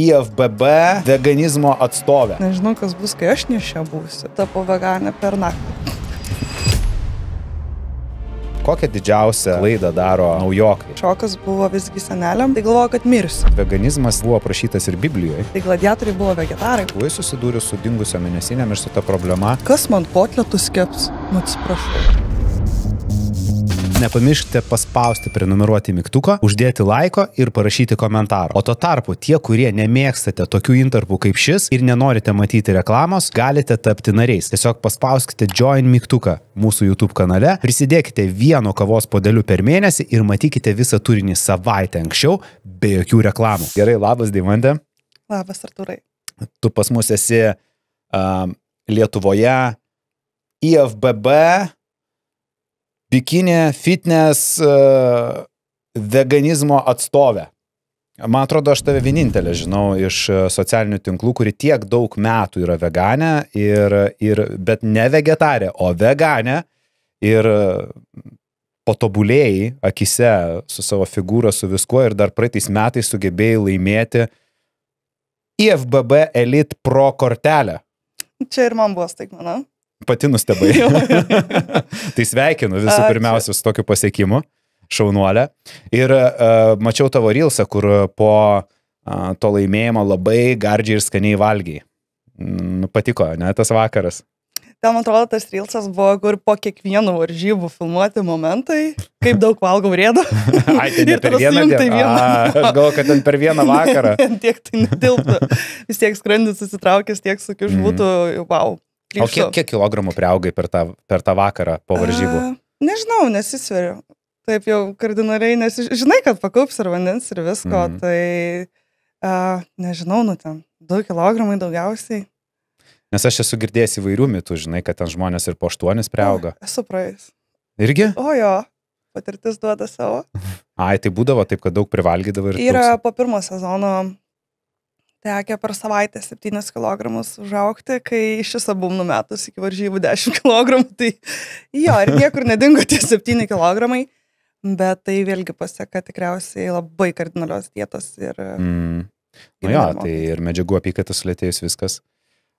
IFBB veganizmo atstovė. Nežinau, kas bus, kai aš nešia būsiu. Tapau veganė per naktį. Kokią didžiausią klaidą daro naujokai? Šokas buvo visgi seneliam, tai galvoju, kad mirsiu. Veganizmas buvo aprašytas ir Biblijoje. Tai gladiatoriai buvo vegetarai. Buvai susidūręs su dingusio mėnesinėm ir su ta problema. Kas man kotletus keps? Atsiprašau. Nepamirškite paspausti prenumeruoti mygtuką, uždėti laiko ir parašyti komentarą. O tuo tarpu tie, kurie nemėgstate tokių intarpų kaip šis ir nenorite matyti reklamos, galite tapti nariais. Tiesiog paspauskite Join mygtuką mūsų YouTube kanale, prisidėkite 1 kavos puodeliu per mėnesį ir matykite visą turinį savaitę anksčiau be jokių reklamų. Gerai, labas Deimante. Labas Artūrai. Tu pas mus esi Lietuvoje IFBB bikini fitness veganizmo atstovė. Man atrodo, aš tave vienintelė žinau iš socialinių tinklų, kuri tiek daug metų yra veganė, bet ne vegetarė, o veganė ir patobulėjai akise su savo figūra, su viskuo ir dar praeitais metais sugebėjai laimėti IFBB Elite Pro kortelę. Čia ir man buvo staigmena. Pati nustebai. Tai sveikinu visų pirmiausia su tokiu pasiekimu, šaunuolė. Ir mačiau tavo reelsą, kur po to laimėjimo labai gardžiai ir skaniai valgiai. Patiko, ne, tas vakaras? Ten, atrodo, tas reelsas buvo, kur po kiekvienų varžybų filmuoti momentai, kaip daug valgau rėdą. Ai, tai ne per vieną dieną. Aš galvoju, kad ten per vieną vakarą. Tiek tai netilptų. Vis tiek skrandis susitraukęs, tiek sukiš būtų, wow. O kiek kilogramų priaugai per tą vakarą po varžybų? Nežinau, nesisveriu. Taip jau kardinaliai, nes žinai, kad pakaups ir vandens ir visko, tai nežinau, ten 2 kilogramai daugiausiai. Nes aš esu girdėjęs įvairių mitų, žinai, kad ten žmonės ir po 8 priauga. Esu praėjus. Irgi? O jo, patirtis duoda savo. Ai, tai būdavo taip, kad daug privalgydavo ir... Yra po pirmo sezono tekę per savaitę 7 kilogramus užaugti, kai iš viso buvom numetus iki varžybų 10 kilogramų, tai jo, ir niekur nedingo tie 7 kilogramai, bet tai vėlgi paseka tikriausiai labai kardinalios dietos ir... Nu jo, tai ir medžiagų apykaitos sulėtėjus viskas.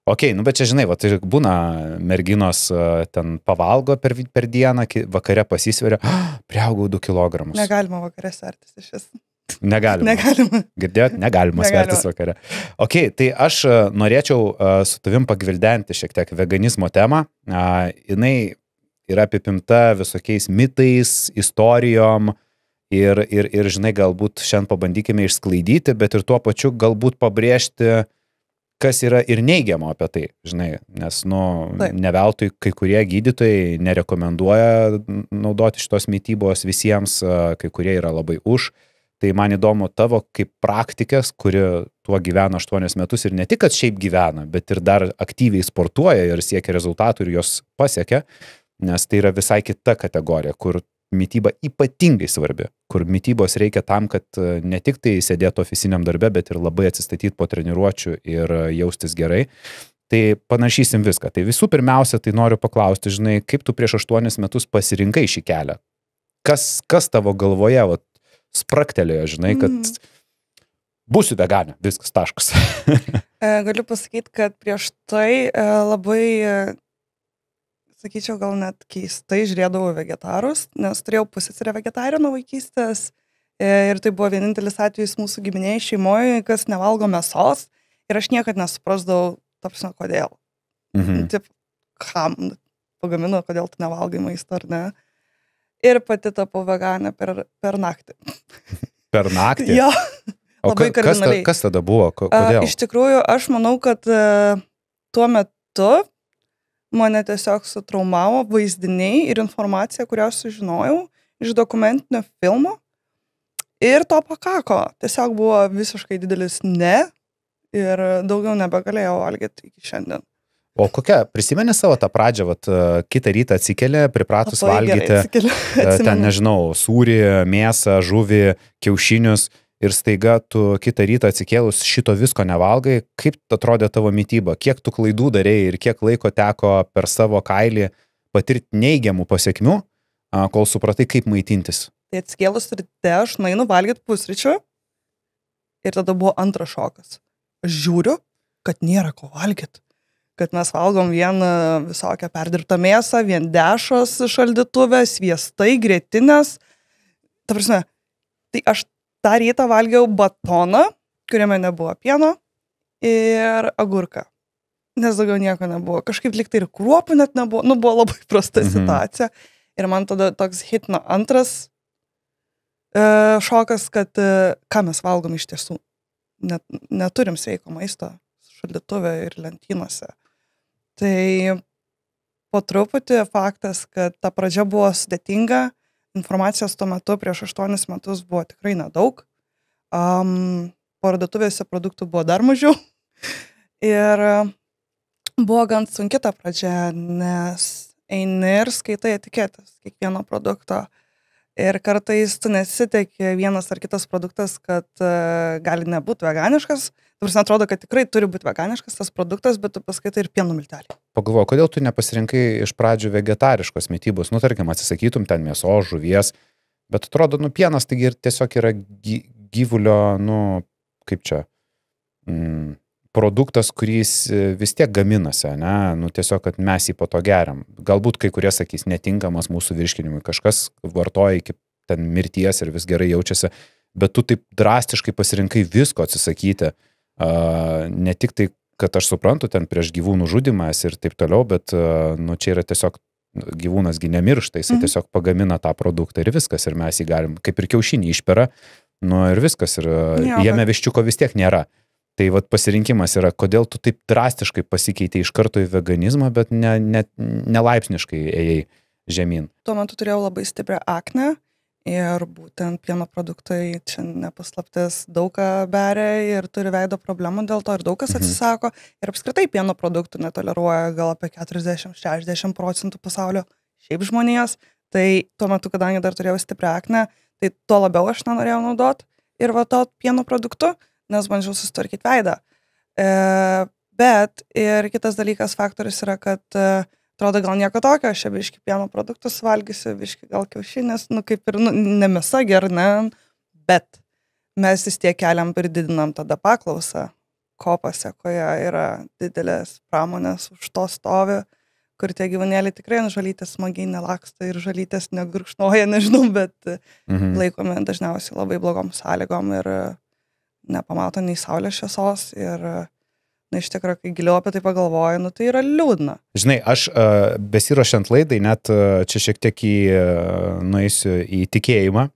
Ok, nu bet čia žinai, va, tai būna merginos ten pavalgo per dieną, vakare pasisveria, priaugau 2 kilogramus. Negalima vakare svertis iš vis. Negalima. Girdėjot? Negalima svertis vakare. Ok, tai aš norėčiau su tavim pagvildenti šiek tiek veganizmo temą. Jinai yra apipimta visokiais mitais, istorijom ir žinai, galbūt šiandien pabandykime išsklaidyti, bet ir tuo pačiu galbūt pabrėžti, kas yra ir neigiamo apie tai, žinai, nes, ne veltui kai kurie gydytojai nerekomenduoja naudoti šitos mitybos visiems, kai kurie yra labai už. Tai man įdomu tavo kaip praktikės, kuri tuo gyvena 8 metus ir ne tik, kad šiaip gyvena, bet ir dar aktyviai sportuoja ir siekia rezultatų ir jos pasiekia, nes tai yra visai kita kategorija, kur mityba ypatingai svarbi, kur mitybos reikia tam, kad ne tik tai sėdėtų ofisiniam darbe, bet ir labai atsistatyti po treniruočių ir jaustis gerai. Tai panašysim viską. Tai visų pirmiausia, tai noriu paklausti, žinai, kaip tu prieš 8 metus pasirinkai šį kelią? Kas tavo galvoje spraktelėjo, žinai, kad būsiu veganė, viskas, taškas. Galiu pasakyti, kad prieš tai labai, sakyčiau, gal net keistai žiūrėdavau vegetarus, nes turėjau pusseserę vegetarę nuo vaikystės ir tai buvo vienintelis atvejis mūsų giminėje šeimoje, kas nevalgo mėsos ir aš niekad nesuprasdavau, tapsime, kodėl. Taip, kam pagamino, kodėl tu nevalgai maisto ar ne. Ir pati tapau veganė per naktį. Per naktį? Jo, labai kardinaliai. Kas tada buvo? Kodėl? Iš tikrųjų, aš manau, kad tuo metu mane tiesiog sutraumavo vaizdiniai ir informacija, kurią sužinojau iš dokumentinio filmo. Ir to pakako. Tiesiog buvo visiškai didelis ne ir daugiau nebegalėjau valgyti iki šiandien. O kokia, prisimeni savo tą pradžią, kitą rytą atsikeli, pripratus valgyti, ten, nežinau, sūrį, mėsą, žuvį, kiaušinius ir staiga tu kitą rytą atsikėlus šito visko nevalgai, kaip atrodė tavo mityba, kiek tu klaidų darėjai ir kiek laiko teko per savo kailį patirti neigiamų pasiekmių, kol supratai, kaip maitintis? Tai atsikėlus ryte aš nueinu valgyti pusryčių ir tada buvo antras šokas. aš žiūriu, kad nėra ko valgyti. Kad mes valgom vien visokią perdirbtą mėsą, vien dešos šaldytuvės, sviestai, grietinės. Ta prasme, tai aš tą rytą valgiau batoną, kuriame nebuvo pieno ir agurką. Nes daugiau nieko nebuvo. Kažkaip lyg tai ir kruopų net nebuvo. Nu, buvo labai prasta situacija. Ir man tada toks hitino antras šokas, kad ką mes valgom iš tiesų. Neturim sveiko maisto šaldytuve ir lentynose. Tai po truputį faktas, kad ta pradžia buvo sudėtinga, informacijos tuo metu prieš 8 metus buvo tikrai nedaug. Parduotuvėse produktų buvo dar mažiau. Ir buvo gan sunki ta pradžia, nes eini ir skaitai etiketės kiekvieno produkto. Ir kartais tu nesiteki vienas ar kitas produktas, kad gali nebūti veganiškas. Tarsi atrodo, kad tikrai turi būti veganiškas tas produktas, bet tu paskaitai ir pieno miltelį. Pagalvoju, kodėl tu nepasirinkai iš pradžių vegetariškos mitybos, nu tarkim, atsisakytum ten mėsos, žuvies, bet atrodo, nu pienas taigi ir tiesiog yra gyvulio, nu kaip čia, produktas, kuris vis tiek gaminasi, ne, nu tiesiog, kad mes jį po to geriam. Galbūt kai kurie sakys netinkamas mūsų virškinimui, kažkas vartoja iki ten mirties ir vis gerai jaučiasi, bet tu taip drastiškai pasirinkai visko atsisakyti. Ne tik tai, kad aš suprantu ten prieš gyvūnų žudymas ir taip toliau, bet nu, čia yra tiesiog gyvūnasgi nemiršta, jisai tiesiog pagamina tą produktą ir viskas, ir mes jį galim, kaip ir kiaušinį išpera, nu ir viskas, ir jame viščiuko vis tiek nėra. Tai vat pasirinkimas yra, kodėl tu taip drastiškai pasikeitei iš karto į veganizmą, bet nelaipsniškai ėjai žemyn. Tuo metu turėjau labai stiprią aknę. Ir būtent pieno produktai, čia nepaslaptis, daug ką beria ir turi veido problemų dėl to ir daug kas atsisako. Ir apskritai pieno produktų netoleruoja gal apie 40-60% pasaulio šiaip žmonijos. Tai tuo metu, kadangi dar turėjau stiprią aknę, tai tuo labiau aš nenorėjau naudot ir vartot pieno produktų, nes bandžiau susitvarkyti veidą. Bet ir kitas dalykas faktorius yra, kad atrodo, gal nieko tokio, aš čia biški pieno produktus valgysiu, biški gal kiaušinės, nu kaip ir, nu, ne mėsa ger, ne, bet mes vis tiek keliam ir didinam tada paklausą, ko pasekoje yra didelės pramonės už to stovi, kur tie gyvūnėliai tikrai žalytės smagiai nelaksta ir žalytės negurkšnoja, nežinau, bet laikomi dažniausiai labai blogom sąlygom ir nepamato nei saulės šviesos ir iš tikrųjų, kai giliau apie tai pagalvoju, nu tai yra liūdna. Žinai, aš besiruošiant laidai net čia šiek tiek nueisiu į tikėjimą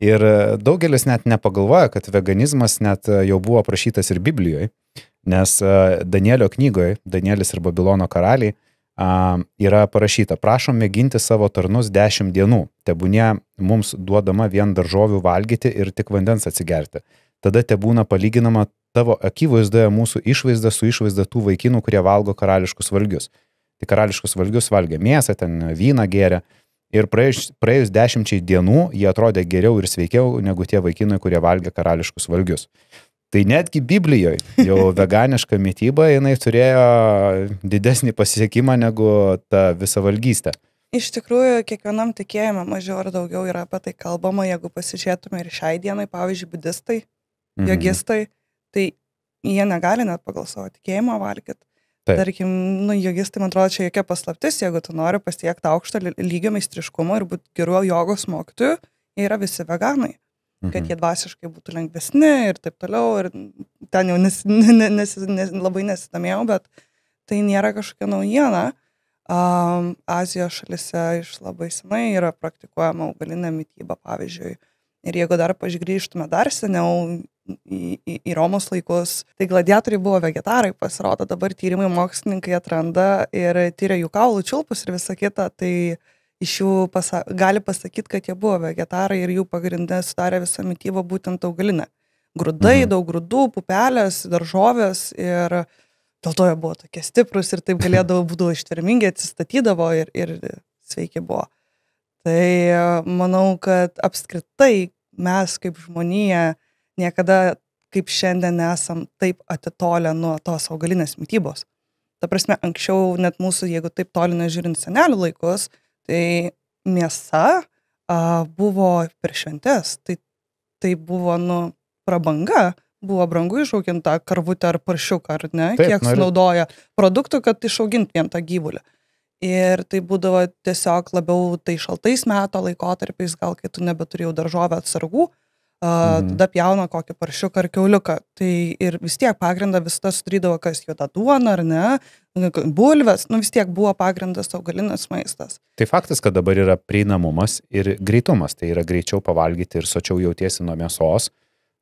ir daugelis net nepagalvoja, kad veganizmas net jau buvo aprašytas ir Biblijoje, nes Danielio knygoje, Danielis ir Babilono karaliai, yra parašyta, prašom mėginti savo tarnus 10 dienų, tebūnie mums duodama vien daržovių valgyti ir tik vandens atsigerti. Tada tebūna palyginama tavo akivaizdoje mūsų išvaizda su išvaizda tų vaikinų, kurie valgo karališkus valgius. Tai karališkus valgius valgė mėsą, ten vyną gėrė. Ir praėjus 10 dienų jie atrodė geriau ir sveikiau negu tie vaikinai, kurie valgė karališkus valgius. Tai netgi Biblijoje jau veganiška mityba, jinai turėjo didesnį pasiekimą negu ta visa valgystė. Iš tikrųjų, kiekvienam tikėjime mažiau ar daugiau yra apie tai kalbama, jeigu pasižiūrėtume ir šiai dienai, pavyzdžiui, budistai, jogistai, tai jie negali net pagal savo tikėjimą valgyti. Tarkim, nu, jogistai, man atrodo, čia jokia paslaptis, jeigu tu nori pasiekti aukštą lygio meistriškumą ir būti geru jogos mokytoju, jie yra visi veganai. Kad jie dvasiškai būtų lengvesni ir taip toliau. Ir ten jau labai nesidomėjau, bet tai nėra kažkokia naujiena. Azijos šalise iš labai senai yra praktikuojama augalinė mityba, pavyzdžiui. Ir jeigu dar grįžtume dar seniau į Romos laikus, tai gladiatoriai buvo vegetarai, pasirodo, dabar tyrimai mokslininkai atranda ir tyria jų kaulų čiulpus ir visą kitą, tai iš jų gali pasakyti, kad jie buvo vegetarai ir jų pagrindė sudarė visą mitybą būtent augalinę. Grūdai, daug grūdų, pupelės, daržovės ir dėl to jie buvo tokie stiprus ir taip būdavo ištvermingi, atsistatydavo ir sveiki buvo. Tai manau, kad apskritai mes kaip žmonija niekada kaip šiandien nesam taip atitolę nuo tos augalinės mitybos. Ta prasme, anksčiau net mūsų, jeigu taip toli nežiūrint senelių laikus, tai mėsa buvo per šventes, tai buvo, nu, prabanga buvo brangu išauginti tą karvutę ar paršiuką, ar ne, Taip, kiek sunaudoja produktų, kad išauginti vien tą gyvulį. Ir tai būdavo tiesiog labiau tai šaltais meto laikotarpiais, gal kai tu nebeturėjau daržovę atsargų, tada pjauna kokį paršiuką ar kiauliuką. Tai ir vis tiek pagrindą visada sudarydavo kas juoda duona, ar ne, bulvės, vis tiek buvo pagrindas augalinis maistas. Tai faktas, kad dabar yra prieinamumas ir greitumas, tai yra greičiau pavalgyti ir sočiau jautiesi nuo mėsos,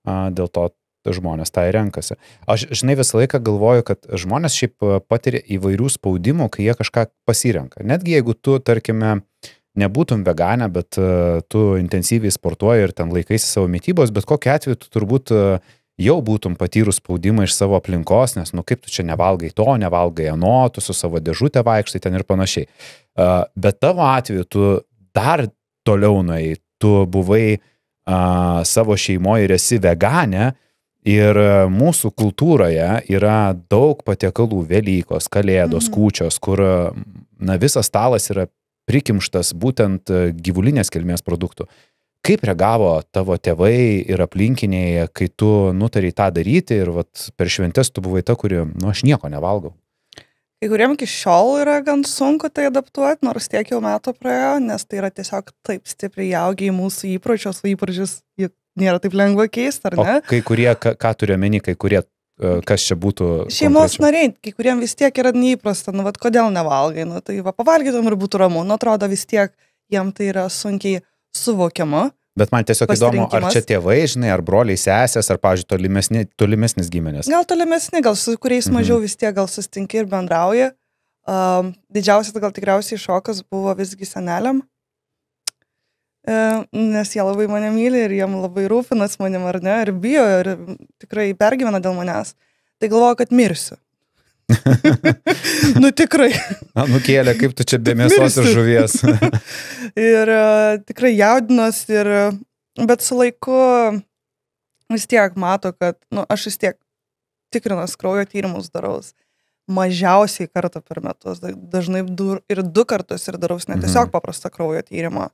dėl to žmonės tą ir renkasi. Aš, žinai, visą laiką galvoju, kad žmonės šiaip patiria įvairių spaudimų, kai jie kažką pasirenka. Netgi jeigu tu, tarkime, nebūtum veganė, bet tu intensyviai sportuoji ir ten laikaisi savo mitybos, bet kokiu atveju tu turbūt jau būtum patyrus spaudimą iš savo aplinkos, nes, kaip tu čia nevalgai to, nevalgai ano, tu su savo dėžutė vaikštai ten ir panašiai. Bet tavo atveju tu dar toliau nuėjai, tu buvai savo šeimoje ir esi veganė. Ir mūsų kultūroje yra daug patiekalų, Velykos, Kalėdos, kūčios, kur visas stalas yra prikimštas būtent gyvulinės kilmės produktų. Kaip reagavo tavo tėvai ir aplinkiniai, kai tu nutarei tą daryti ir per šventes tu buvai ta, kuri, aš nieko nevalgau? Kai kuriem iki šiol yra gan sunku tai adaptuoti, nors tiek jau metų praėjo, nes tai yra tiesiog taip stipriai įaugę į mūsų įpročius, juk nėra taip lengva keisti, ar ne? O kai kurie, ką turiu omeny, kai kurie, kas čia būtų? Šeimos nariai, kai kuriem vis tiek yra neįprasta, kodėl nevalgai, tai pavalgytum ir būtų ramu, atrodo vis tiek jiem tai yra sunkiai suvokiama. Bet man tiesiog įdomu, ar čia tėvai, žinai, ar broliai, sesės, ar, pavyzdžiui, tolimesnis giminės? Gal tolimesni, gal su kuriais mažiau vis tiek gal susitinki ir bendrauji. Didžiausias gal tikriausiai šokas buvo visgi seneliam. Nes jie labai mane myli ir jiem labai rūpinas manim, ar ne, ir bijo, ir tikrai pergyvena dėl manęs. Tai galvoju, kad mirsiu. Tikrai. Nukėlė, kaip tu čia be mėsos ir žuvies. Ir tikrai jaudinos, bet su laiku vis tiek mato, kad aš vis tiek tikrinas kraujo tyrimus daraus. Mažiausiai kartą per metus, dažnai ir 2 kartus ir daraus, ne tiesiog paprastą kraujo tyrimą,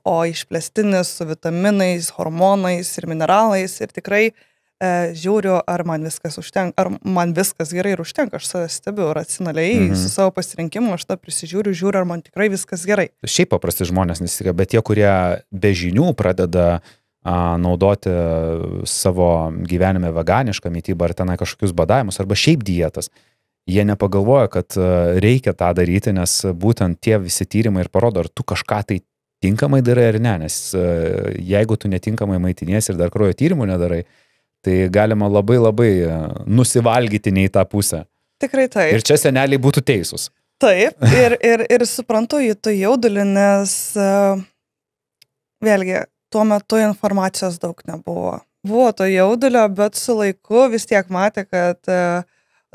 o išplėstinis su vitaminais, hormonais ir mineralais ir tikrai žiūriu, ar man viskas užtenka, ar man viskas gerai ir užtenka, aš save stebiu racionaliai su savo pasirinkimu, aš tą prisižiūriu, žiūriu, ar man tikrai viskas gerai. Šiaip paprasti žmonės nesitikia, bet tie, kurie be žinių pradeda naudoti savo gyvenime veganišką mitybą ar tenai kažkokius badavimus arba šiaip dietas, jie nepagalvoja, kad reikia tą daryti, nes būtent tie visi tyrimai ir parodo, ar tu kažką tai tinkamai darai ar ne, nes jeigu tu netinkamai maitiniesi ir dar kraujo tyrimų nedarai, tai galima labai labai nusivalgyti ne į tą pusę. Tikrai taip. Ir čia seneliai būtų teisūs. Taip, ir suprantu į tą jaudulį, nes vėlgi, tuo metu informacijos daug nebuvo. Buvo to jaudulio, bet su laiku vis tiek matė, kad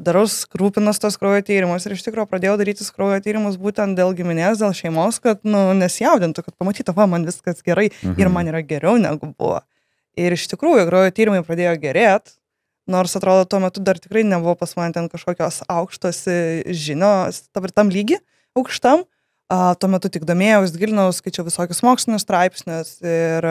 rūpinas tos kraujo tyrimus ir iš tikrųjų pradėjau daryti kraujo tyrimus būtent dėl giminės, dėl šeimos, kad nesijaudintų, kad pamatytų, man viskas gerai ir man yra geriau negu buvo. Ir iš tikrųjų kraujo tyrimai pradėjo gerėti, nors atrodo tuo metu dar tikrai nebuvo pas mane ten kažkokios aukštos žinios, tam lygi aukštam, tuo metu tik domėjaus, gilinau, skaičiau visokius mokslinius straipsnius ir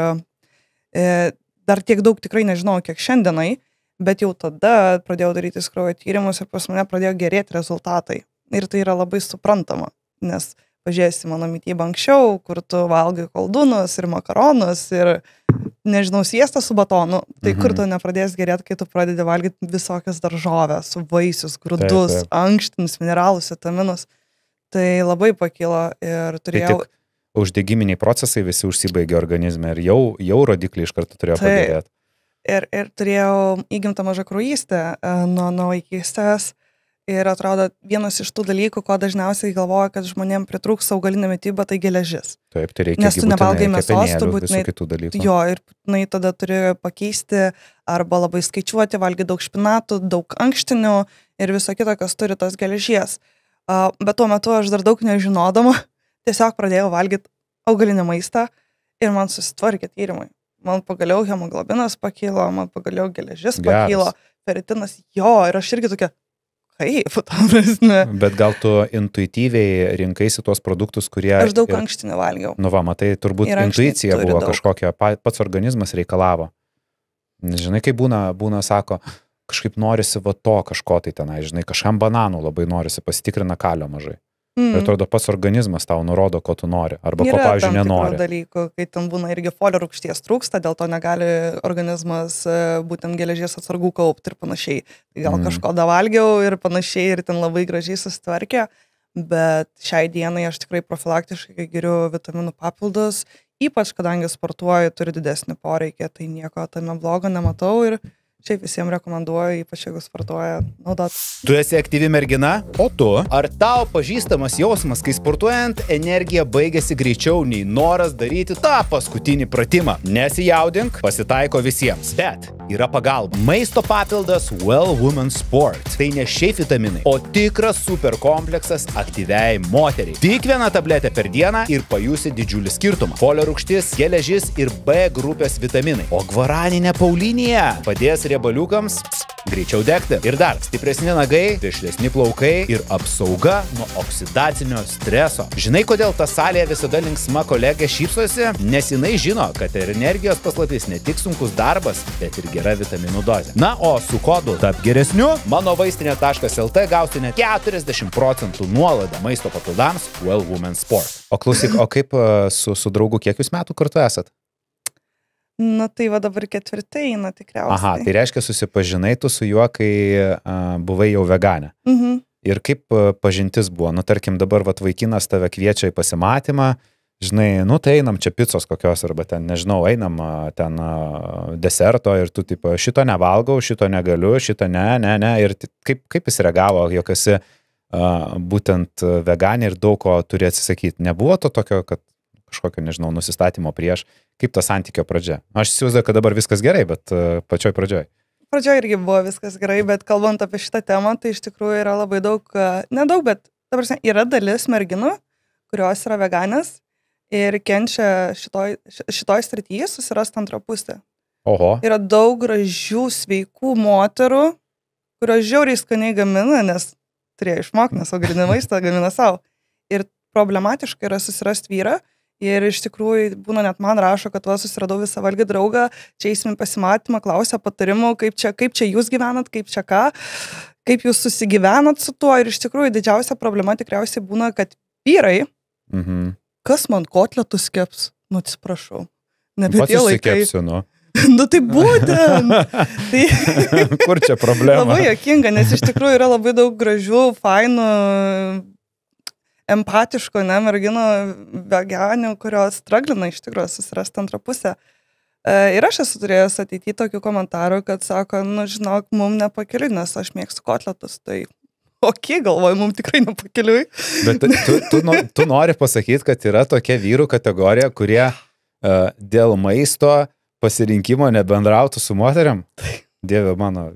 dar tiek daug tikrai nežinau, kiek šiandienai. Bet jau tada pradėjau daryti kraujo tyrimus ir pas mane pradėjo gerėti rezultatai. Ir tai yra labai suprantama, nes pažiūrėsi mano mitybą anksčiau, kur tu valgai koldūnus ir makaronus ir, nežinau, sviestą su batonu, tai kur tu nepradės gerėti, kai tu pradedi valgyti visokias daržovės, vaisius, grūdus, ankštinius, mineralus, vitaminus. Tai labai pakilo ir turėjau... Tai tik uždegiminiai procesai visi užsibaigė organizme ir jau rodikliai iš karto turėjo pagerėti. Ir turėjau įgimtą mažakraujystę nuo vaikystės ir atrodo vienas iš tų dalykų, ko dažniausiai galvoja, kad žmonėm pritrūks augalinė mityba, tai geležis. Taip, tai reikia. Nes tu nevalgai mėsos, tu būtinai kitų dalykų. Jo, ir būtinai tada turi pakeisti arba labai skaičiuoti, valgyti daug špinatų, daug ankštinių ir viso kito, kas turi tos geležies. Bet tuo metu aš dar daug nežinodama, tiesiog pradėjau valgyti augalinį maistą ir man susitvarkė tyrimai. Man pagaliau hemoglobinas pakilo, man pagaliau geležis pakilo, feritinas, ir aš irgi tokia, kaip, tam prasme. Bet gal tu intuityviai rinkaisi tuos produktus, kurie... Aš daug ankštinį valgiau. Matai, turbūt intuicija buvo kažkokia, pats organizmas reikalavo. Žinai, kai būna, sako, kažkaip norisi va to kažko tai tenai, žinai, kažkam bananų labai norisi, pasitikrina kalio mažai. Ir atrodo, pats organizmas tau nurodo, ko tu nori, arba ko, pavyzdžiui, nenori. Yra dalykų, kai tam būna irgi folio rūgšties trūksta, dėl to negali organizmas būtent geležies atsargų kaupti ir panašiai. Gal kažko davalgiau ir panašiai, ir ten labai gražiai susitvarkė, bet šiai dienai aš tikrai profilaktiškai geriu vitaminų papildus, ypač kadangi sportuoju, turi didesnį poreikį, tai nieko tame blogo nematau ir šiaip visiems rekomenduoju, ypač jeigu sportuoja, naudot. Tu esi aktyvi mergina, o tu? Ar tau pažįstamas jausmas, kai sportuojant energija baigėsi greičiau nei noras daryti tą paskutinį pratimą? Nesijaudink, pasitaiko visiems. Bet yra pagalba. Maisto papildas Well Woman Sport. Tai ne šiaip vitaminai, o tikras super kompleksas aktyviai moteriai. Tik viena tabletė per dieną ir pajusi didžiulį skirtumą. Folio rūgštis, geležis ir B grupės vitaminai. O gvaraninė paulinija padės riebaliukams greičiau degti. Ir dar stipresni nagai, vešlesni plaukai ir apsauga nuo oksidacinio streso. Žinai, kodėl ta salėje visada linksma kolegė šypsosi? Nes jinai žino, kad energijos paslaptis ne tik sunkus darbas, bet ir gera vitaminų dozė. Na, o su kodu Tap geresniu, mano vaistinė.lt gausi net 40% nuolaidą maisto papildams Well Woman Sport. O klausyk, o kaip su draugu, kiek jūs metų kartu esat? Na tai va dabar 4 eina tikriausiai. Aha, tai reiškia susipažinai tu su juo, kai buvai jau veganė. Ir kaip pažintis buvo? Nu, tarkim, dabar vat vaikinas tave kviečia į pasimatymą, žinai, nu tai einam čia picos kokios, arba ten, nežinau, einam ten deserto ir tu tipo, šito nevalgau, šito negaliu, šito ne. Ir kaip jis reagavo, jog esi būtent veganė ir daug ko turi atsisakyti? Nebuvo to tokio, kad kažkokio, nežinau, nusistatymo prieš, kaip ta santykio pradžia. Aš įsivaizduoju, kad dabar viskas gerai, bet pačioj pradžioj. Pradžioj irgi buvo viskas gerai, bet kalbant apie šitą temą, tai iš tikrųjų yra labai daug, nedaug, bet ta prasme, yra dalis merginų, kurios yra veganės ir kenčia šitoj srityje susirasti antrą pusę. Oho. Yra daug gražių, sveikų moterų, kurios žiauriai skaniai gamina, nes turėjo išmokti, nes augalinį maistą gamina savo. Ir problematiškai yra susirasti vyrą. Ir iš tikrųjų būna net man rašo, kad susiradau visą valgį draugą, čia įsimin pasimatymą, klausia patarimų, kaip čia jūs gyvenat, kaip čia ką, kaip jūs susigyvenat su tuo. Ir iš tikrųjų didžiausia problema tikriausiai būna, kad vyrai, kas man kotletus keps, nu atsiprašau. Pats susikepsiu, nu. Nu tai būtent. Tai kur čia problema? Labai juokinga, nes iš tikrųjų yra labai daug gražių, fainų, empatiško, merginų veganių, kurios straglina iš tikrųjų susirasti antrą pusę. Ir aš esu turėjęs ateityje tokių komentarų, kad sako, nu žinok, mum nepakeliui, nes aš mėgstu kotletus, tai galvoju, mum tikrai nepakeliui. Bet tu nori pasakyti, kad yra tokia vyrų kategorija, kurie dėl maisto pasirinkimo nebendrautų su moteriam? Dieve mano,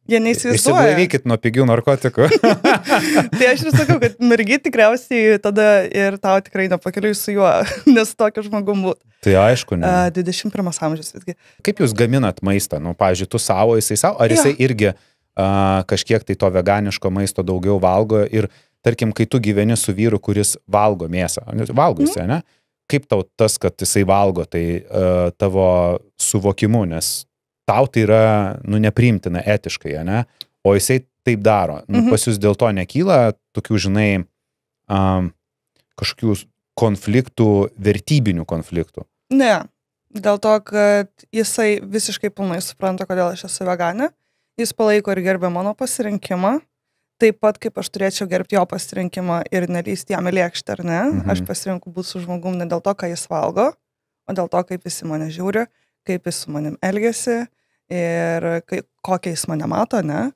jie neįsivaizduoja. Išsiblaivykit nuo pigių narkotikų. Tai aš ir sakau, kad mergi tikriausiai tada ir tau tikrai nepakeliui su juo, nes tokiu žmogum būt. Tai aišku, ne. 21 amžius visgi. Kaip jūs gaminat maistą? Nu, pavyzdžiui, tu savo, jisai savo, ar jisai irgi kažkiek tai to veganiško maisto daugiau valgo ir, tarkim, kai tu gyveni su vyru, kuris valgo mėsą, valgo jisai, ne? Kaip tau tas, kad jisai valgo, tai tavo suvokimu, nes tau tai yra, nu, nepriimtina etiškai, ne? O jisai taip daro. Nu, pas jūs dėl to nekyla tokių, žinai, kažkokių konfliktų, vertybinių konfliktų? Ne, dėl to, kad jisai visiškai pilnai supranta, kodėl aš esu veganė. Jis palaiko ir gerbė mano pasirinkimą. Taip pat, kaip aš turėčiau gerbti jo pasirinkimą ir nelysti jam į lėkštę, ar ne? Aš pasirinku būti su žmogum ne dėl to, ką jis valgo, o dėl to, kaip jis į mane žiūri, kaip jis su manim elgiasi ir kokią jis mane mato, ne?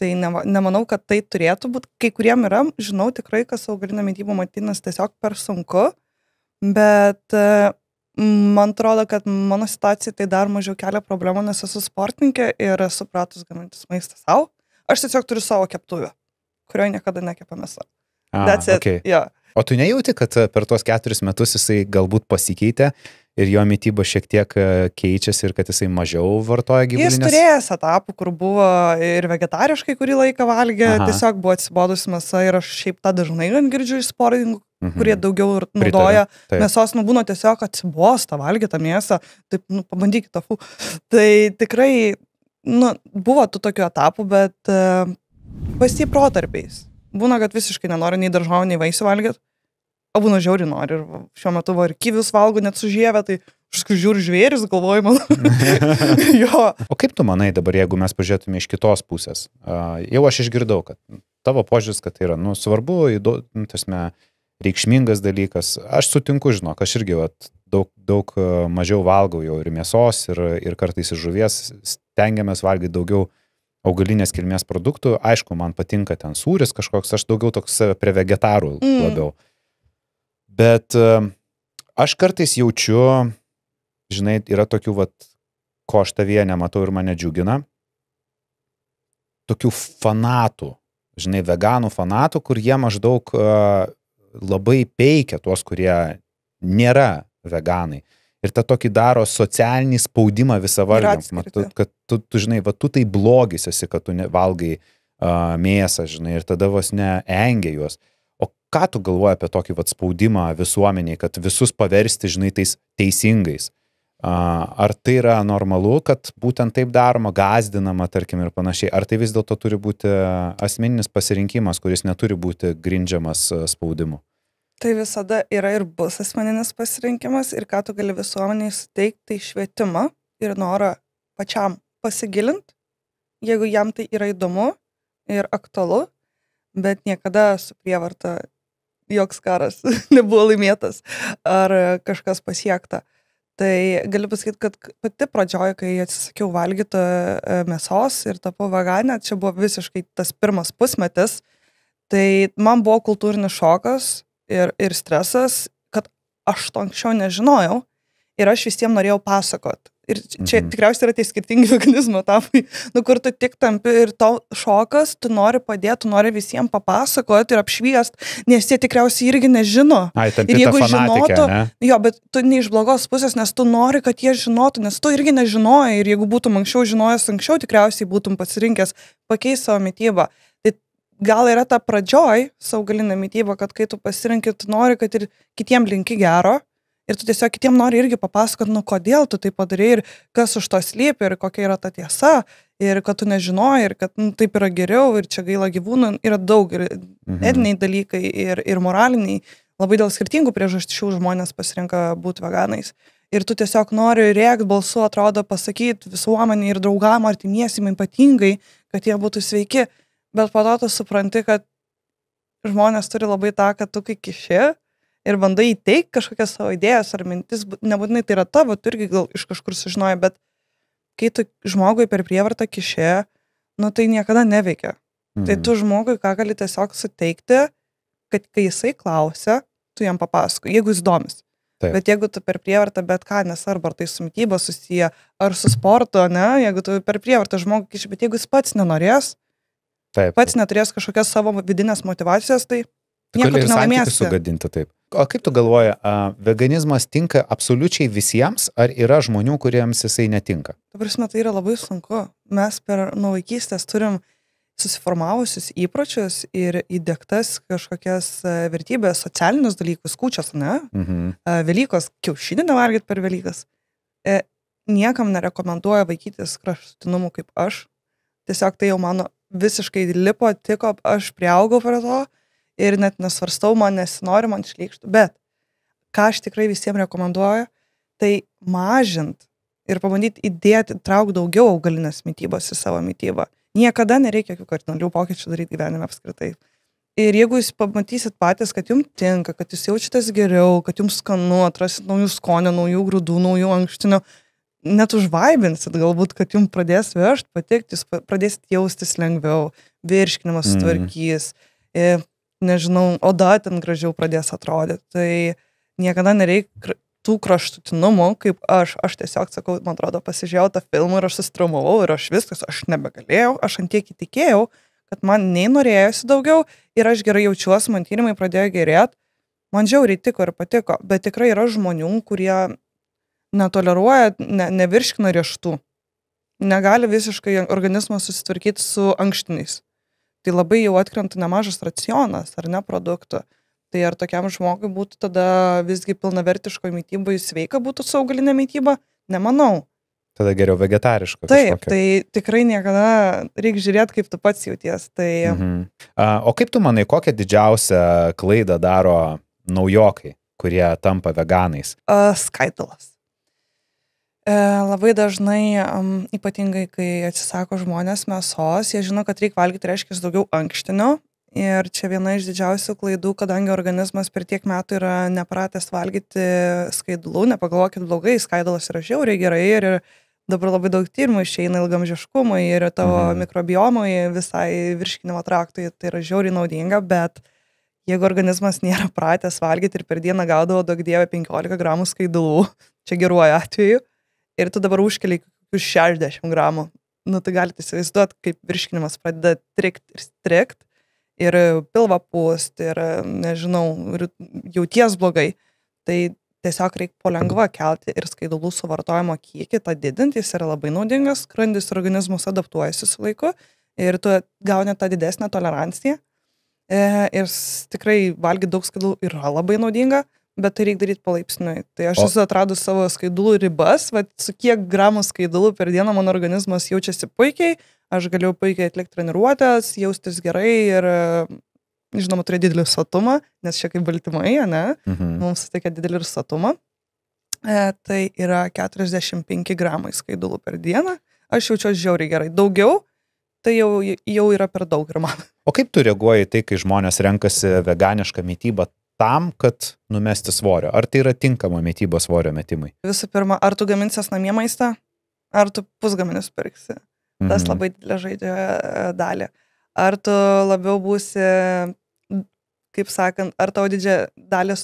Tai nemanau, kad tai turėtų būti. Kai kuriem yra, žinau tikrai, kas augalinę mitybą maitinasi tiesiog per sunku, bet man atrodo, kad mano situacija tai dar mažiau kelia problemų, nes esu sportininkė ir esu pratus gamintis maistą savo. Aš tiesiog turiu savo keptuvę, kurioje niekada nekepė mėsa. That's it. Okay. Yeah. O tu nejauti, kad per tuos 4 metus jisai galbūt pasikeitė ir jo mityba šiek tiek keičiasi ir kad jisai mažiau vartoja gyvulinės? Jis turėjęs etapų, kur buvo ir vegetariškai kurį laiką valgė, tiesiog buvo atsibodus mėsa ir aš šiaip tą dažnai girdžiu iš sportininkų, kurie daugiau ir naudoja mėsos, būna tiesiog atsibosta valgyti tą mėsą, taip, pabandykit tofu. Tai tikrai, buvo tų tokių etapų, bet pas jį protarpiais. Būna, kad visiškai nenori nei daržovų, nei vaisių valgyti, o būna žiauri nori. Ir šiuo metu ir kivius valgo net su žieve, tai aš žiūriu žvėris, galvoju, man. Jo. O kaip tu manai dabar, jeigu mes pažiūrėtume iš kitos pusės? Jau aš išgirdau, kad tavo požiūris, kad tai yra, svarbu, reikšmingas dalykas. Aš sutinku, žinok, aš irgi daug mažiau valgau jau ir mėsos, ir kartais ir žuvies, stengiamės valgyti daugiau augalinės kilmės produktų. Aišku, man patinka ten sūris kažkoks, aš daugiau toks prie vegetarų labiau. Bet aš kartais jaučiu, žinai, yra tokių, ko aš tavyje nematau ir mane džiugina, tokių fanatų, žinai, veganų fanatų, kur jie maždaug labai peikia tuos, kurie nėra veganai. Ir tą tokį daro socialinį spaudimą visą valgymą. Kad tu, žinai, tu tai blogis esi, kad tu valgai mėsą, žinai, ir tada vos neengia juos. O ką tu galvoji apie tokį spaudimą visuomeniai, kad visus paversti, žinai, tais teisingais? Ar tai yra normalu, kad būtent taip daroma, gąsdinama, tarkim, ir panašiai? Ar tai vis dėlto turi būti asmeninis pasirinkimas, kuris neturi būti grindžiamas spaudimu? Tai visada yra ir bus asmeninis pasirinkimas ir ką tu gali visuomeniai suteikti, tai švietimą ir norą pačiam pasigilinti, jeigu jam tai yra įdomu ir aktualu, bet niekada su prievarta joks karas nebuvo laimėtas ar kažkas pasiekta. Tai galiu pasakyti, kad pati pradžioje, kai atsisakiau valgyti mėsos ir tapau veganė, čia buvo visiškai tas pirmas pusmetis, tai man buvo kultūrinis šokas ir stresas, kad aš to anksčiau nežinojau ir aš visiems norėjau pasakot. Ir čia tikriausiai yra tie skirtingi veganizmo etapai, kur tu tik tampi ir tau šokas, tu nori padėti, tu nori visiems papasakoti ir apšviest, nes jie tikriausiai irgi nežino. Ir jeigu žinotų, jo, bet tu ne iš blogos pusės, nes tu nori, kad jie žinotų, nes tu irgi nežinojai ir jeigu būtum anksčiau žinojęs anksčiau, tikriausiai būtum pasirinkęs pakeisti savo mitybą. Tai gal yra ta pradžioj augalinė mityba, kad kai tu pasirinki, tu nori, kad ir kitiem linki gero. Ir tu tiesiog kitiem nori irgi papasakot, kodėl tu tai padarai ir kas už to slypi ir kokia yra ta tiesa ir kad tu nežinoji ir kad taip yra geriau ir čia gaila gyvūnų, yra daug ir etiniai dalykai ir moraliniai, labai dėl skirtingų priežasčių žmonės pasirinka būti veganais. Ir tu tiesiog nori rėkt balsu, atrodo, pasakyti visuomenį ir draugam, artimiesiem ypatingai, kad jie būtų sveiki, bet po to tu supranti, kad žmonės turi labai tą, kad tu kai kiši ir bandai įteikti kažkokias savo idėjas ar mintis, nebūtinai tai yra tavo, tu irgi gal iš kažkur sužinoji, bet kai tu žmogui per prievartą kišė, tai niekada neveikia. Tai tu žmogui ką gali tiesiog suteikti, kad kai jisai klausia, tu jam papasakoji, jeigu jis domis. Taip. Bet jeigu tu per prievartą bet ką, nesvarbu, ar tai su mityba susiję, ar su sportu, jeigu tu per prievartą žmogui kiši, bet jeigu jis pats nenorės, pats neturės kažkokios savo vidinės motyvacijos, tai nieko tu nelaimėsi. Sugadinti, taip. O kaip tu galvoji, veganizmas tinka absoliučiai visiems, ar yra žmonių, kuriems jisai netinka? Tai yra labai sunku. Mes nuo vaikystės turim susiformavusius įpročius ir įdiegtas kažkokias vertybės, socialinius dalykus, kūčias, Velykos, kiaušinį nevalgyti per Velykas. Niekam nerekomenduoja vaikytis kraštutinumų kaip aš. Tiesiog tai jau mano visiškai lipo, tiko, aš priaugau prie to. Ir net nesvarstau, man nesinori, man šlykštų. Bet ką aš tikrai visiems rekomenduoju, tai mažint ir pabandyti įdėti, traukti daugiau augalinės mitybos į savo mitybą. Niekada nereikia jokių kardinalių pokyčių daryti gyvenime apskritai. Ir jeigu jūs pamatysit patys, kad jums tinka, kad jūs jaučiatės geriau, kad jums skanu, atrasit naujų skonių, naujų grūdų, naujų ankštinių, net užvaibinsit galbūt, kad jums pradės vežti, patikti, jūs pradėsit jaustis lengviau, virškinimas sutvarkys. Nežinau, oda ten gražiau pradės atrodyti. Tai niekada nereikia tų kraštutinumų, kaip aš tiesiog sakau, man atrodo, pasižiūrėjau tą filmą ir aš susitraumavau ir aš viskas, aš nebegalėjau, aš antiek įtikėjau, kad man nei norėjosi daugiau ir aš gerai jaučiuosi, man tyrimai pradėjo gerėti, man žiauriai tiko ir patiko, bet tikrai yra žmonių, kurie netoleruoja, nevirškina riešutų, negali visiškai organizmas susitvarkyti su ankštiniais. Tai labai jau atkrenta nemažas racionas ar ne produktų. Tai ar tokiam žmogui būtų tada visgi pilnavertiško mytybai sveika būtų su augalinė mytyba? Nemanau. Tada geriau vegetariška. Taip, kažkokia. Tai tikrai niekada reikia žiūrėti, kaip tu pats jauties. Tai... O kaip tu manai, kokią didžiausią klaidą daro naujokai, kurie tampa veganais? Skaidulas. Labai dažnai, ypatingai kai atsisako žmonės mėsos, jie žino, kad reikia valgyti, reiškia, daugiau ankštinio. Ir čia viena iš didžiausių klaidų, kadangi organizmas per tiek metų yra nepratęs valgyti skaidulų, nepagalvokit blogai, skaidulas yra žiauriai gerai ir dabar labai daug tyrimų išeina ilgamžiškumui ir tavo mikrobiomui, visai virškinimo traktui, tai yra žiauriai naudinga, bet jeigu organizmas nėra pratęs valgyti ir per dieną gaudavo daug dievė 15 gramų skaidulų, čia geruoju atveju, ir tu dabar užkeliai 60 gramų, tai galite įsivaizduoti, kaip virškinimas pradeda trikt ir pilvą pūst, ir, nežinau, ir jauties blogai, tai tiesiog reikia po lengva kelti ir skaidulų suvartojimo kiekį, tą didinti, jis yra labai naudingas, skrandis organizmus adaptuojasi su laiku ir tu gauni tą didesnę toleranciją. Ir tikrai valgyti daug skaidulų yra labai naudinga, bet tai reikia daryti palaipsniui. Tai aš esu atradus savo skaidulų ribas, su kiek gramų skaidulų per dieną mano organizmas jaučiasi puikiai, aš galiu puikiai atlikti treniruotės, jaustis gerai ir, žinoma, turėti didelį sotumą, nes čia kaip baltymai, ne? Mums suteikia didelį sotumą. Tai yra 45 gramai skaidulų per dieną. Aš jaučiuosi žiauriai gerai. Daugiau, tai jau yra per daug ir man. O kaip tu reaguoji tai, kai žmonės renkasi veganišką mytybą tam, kad numesti svorio? Ar tai yra tinkama mytyba svorio metimui? Visų pirma, ar tu gaminsies namie maistą, ar tu pusgaminius pirksi? Tas labai didelė žaidžia dalį. Ar tu labiau būsi, kaip sakant, ar tavo didžią dalį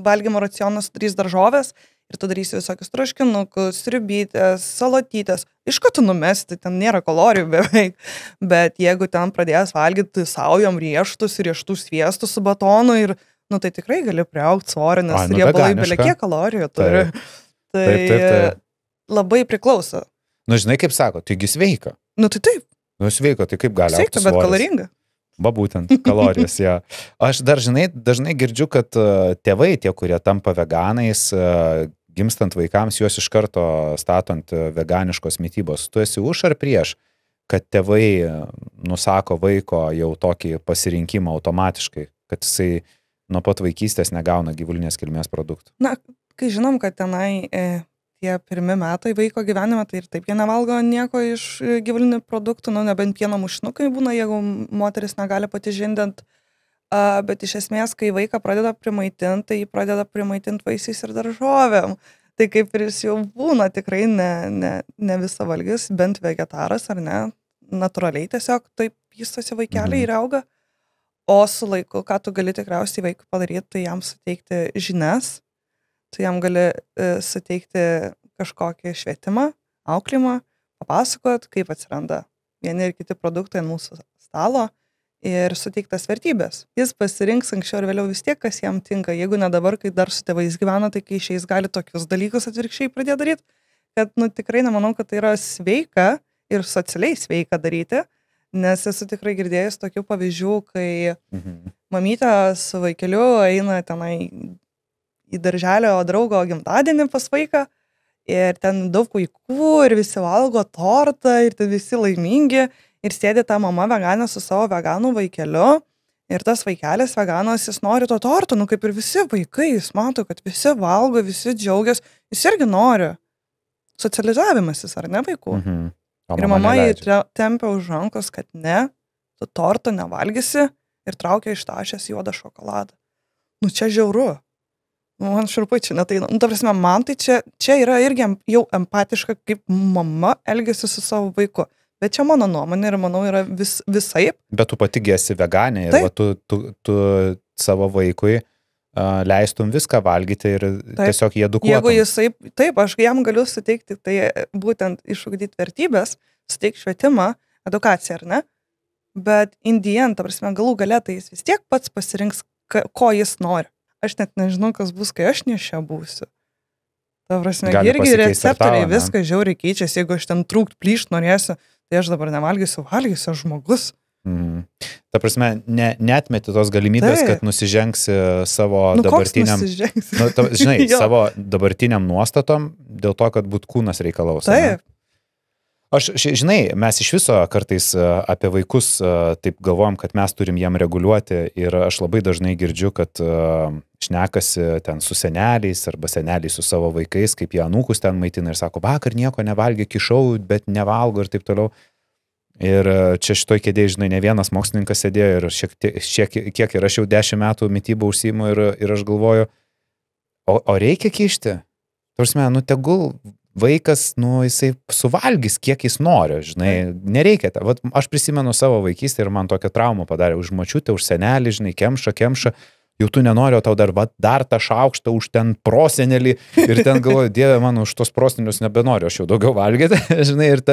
valgymo racioną sudarys daržovės ir tu darysi visokius troškinukus, sriubytės, salotytės. Iš ko tu numesti, ten nėra kalorijų beveik. Bet jeigu ten pradės valgyti saujom rieštus ir rieštų sviestus su batonu ir, tai tikrai gali priaugti svorį, nes riebalai belekiek kalorijų turi. Tai labai priklauso. Žinai, kaip sako, taigi sveika. Tai taip. Sveika, tai kaip gali augti svoris? Sveika, bet kaloringa. Būtent, kalorijas, ja. Aš dažnai girdžiu, kad tėvai, tie, kurie tampa veganais, gimstant vaikams, juos iš karto statant veganiškos mytybos. Tu esi už ar prieš, kad tėvai nusako vaiko jau tokį pasirinkimą automatiškai, kad jisai nuo pat vaikystės negauna gyvulinės kilmės produktų? Kai žinom, kad tenai tie pirmi metai vaiko gyvenime, tai ir taip jie nevalgo nieko iš gyvulinių produktų, nebent pieno mušinukai būna, jeigu moteris negali pati žindint, bet iš esmės, kai vaiką pradeda primaitinti, tai jį pradeda primaitinti vaisiais ir daržovėm. Tai kaip ir jis jau būna tikrai ne visavalgis, bent vegetaras ar ne, natūraliai tiesiog taip vystosi vaikeliai ir auga. O su laiku, ką tu gali tikriausiai vaikui padaryti, tai jam suteikti žinias, tu jam gali suteikti kažkokį švietimą, auklėjimą, papasakot, kaip atsiranda vieni ir kiti produktai ant mūsų stalo ir suteiktas vertybės. Jis pasirinks anksčiau ir vėliau vis tiek, kas jam tinka. Jeigu ne dabar, kai dar su tėvais gyvena, tai kai išeis gali tokius dalykus atvirkščiai pradėti daryti, kad tikrai nemanau, kad tai yra sveika ir socialiai sveika daryti, nes esu tikrai girdėjus tokių pavyzdžių, kai mamytė su vaikeliu eina tenai į darželio draugo gimtadienį pas vaiką ir ten daug vaikų ir visi valgo tortą ir ten visi laimingi ir sėdi ta mama veganė su savo veganų vaikeliu ir tas vaikelis veganas, jis nori to torto, kaip ir visi vaikai, jis mato, kad visi valgo, visi džiaugiasi, jis irgi nori. Socializavimasis, ar ne vaikų? Ir mama jį tempia už rankos, kad ne, tu torto nevalgysi ir traukia iš tašės juodą šokoladą. Čia žiauru. Man širpai čia neteina. Ta prasme, man tai čia yra irgi jau empatiška, kaip mama elgiasi su savo vaiku. Bet čia mano nuomonė ir manau yra visaip. Bet tu pati esi veganė ir tu savo vaikui leistum viską valgyti ir tiesiog jie edukuotum. Jeigu jisai, taip, aš jam galiu suteikti, tai būtent išugdyti vertybės, suteikti švietimą, edukaciją, ar ne? Bet indien, ta prasme, galų gale, tai jis vis tiek pats pasirinks, ko jis nori. Aš net nežinau, kas bus, kai aš nešia būsiu. Ta prasme, irgi receptoriai viską žiauriai keičiasi, jeigu aš ten trūkt plyšt norėsiu, tai aš dabar nevalgysiu, valgysiu žmogus. Ta prasme, netmeti tos galimybės, kad nusižengsi savo dabartiniam, žinai, savo dabartiniam nuostatom dėl to, kad būt kūnas reikalaus. Taip. Aš, žinai, mes iš viso kartais apie vaikus taip galvojam, kad mes turim jam reguliuoti ir aš labai dažnai girdžiu, kad šnekasi ten su seneliais arba seneliai su savo vaikais, kaip jie anūkus ten maitina ir sako, vakar nieko nevalgė, kišau, bet nevalgo ir taip toliau. Ir čia šitoj kėdėje, žinai, ne vienas mokslininkas sėdėjo ir kiek ir aš jau 10 metų mitybą užsiimu ir aš galvoju, o reikia kišti? Tarsime, tegul vaikas, jisai suvalgys, kiek jis nori, žinai, nereikia. Vat aš prisimenu savo vaikystę ir man tokią traumą padarė už močiutę, už senelį, žinai, kemša, jau tu nenori, o tau dar tą šaukštą už ten prosenelį ir ten galvoju, Dieve, man už tos prosenelius nebenoriu, aš jau daugiau valgyti, žinai, ir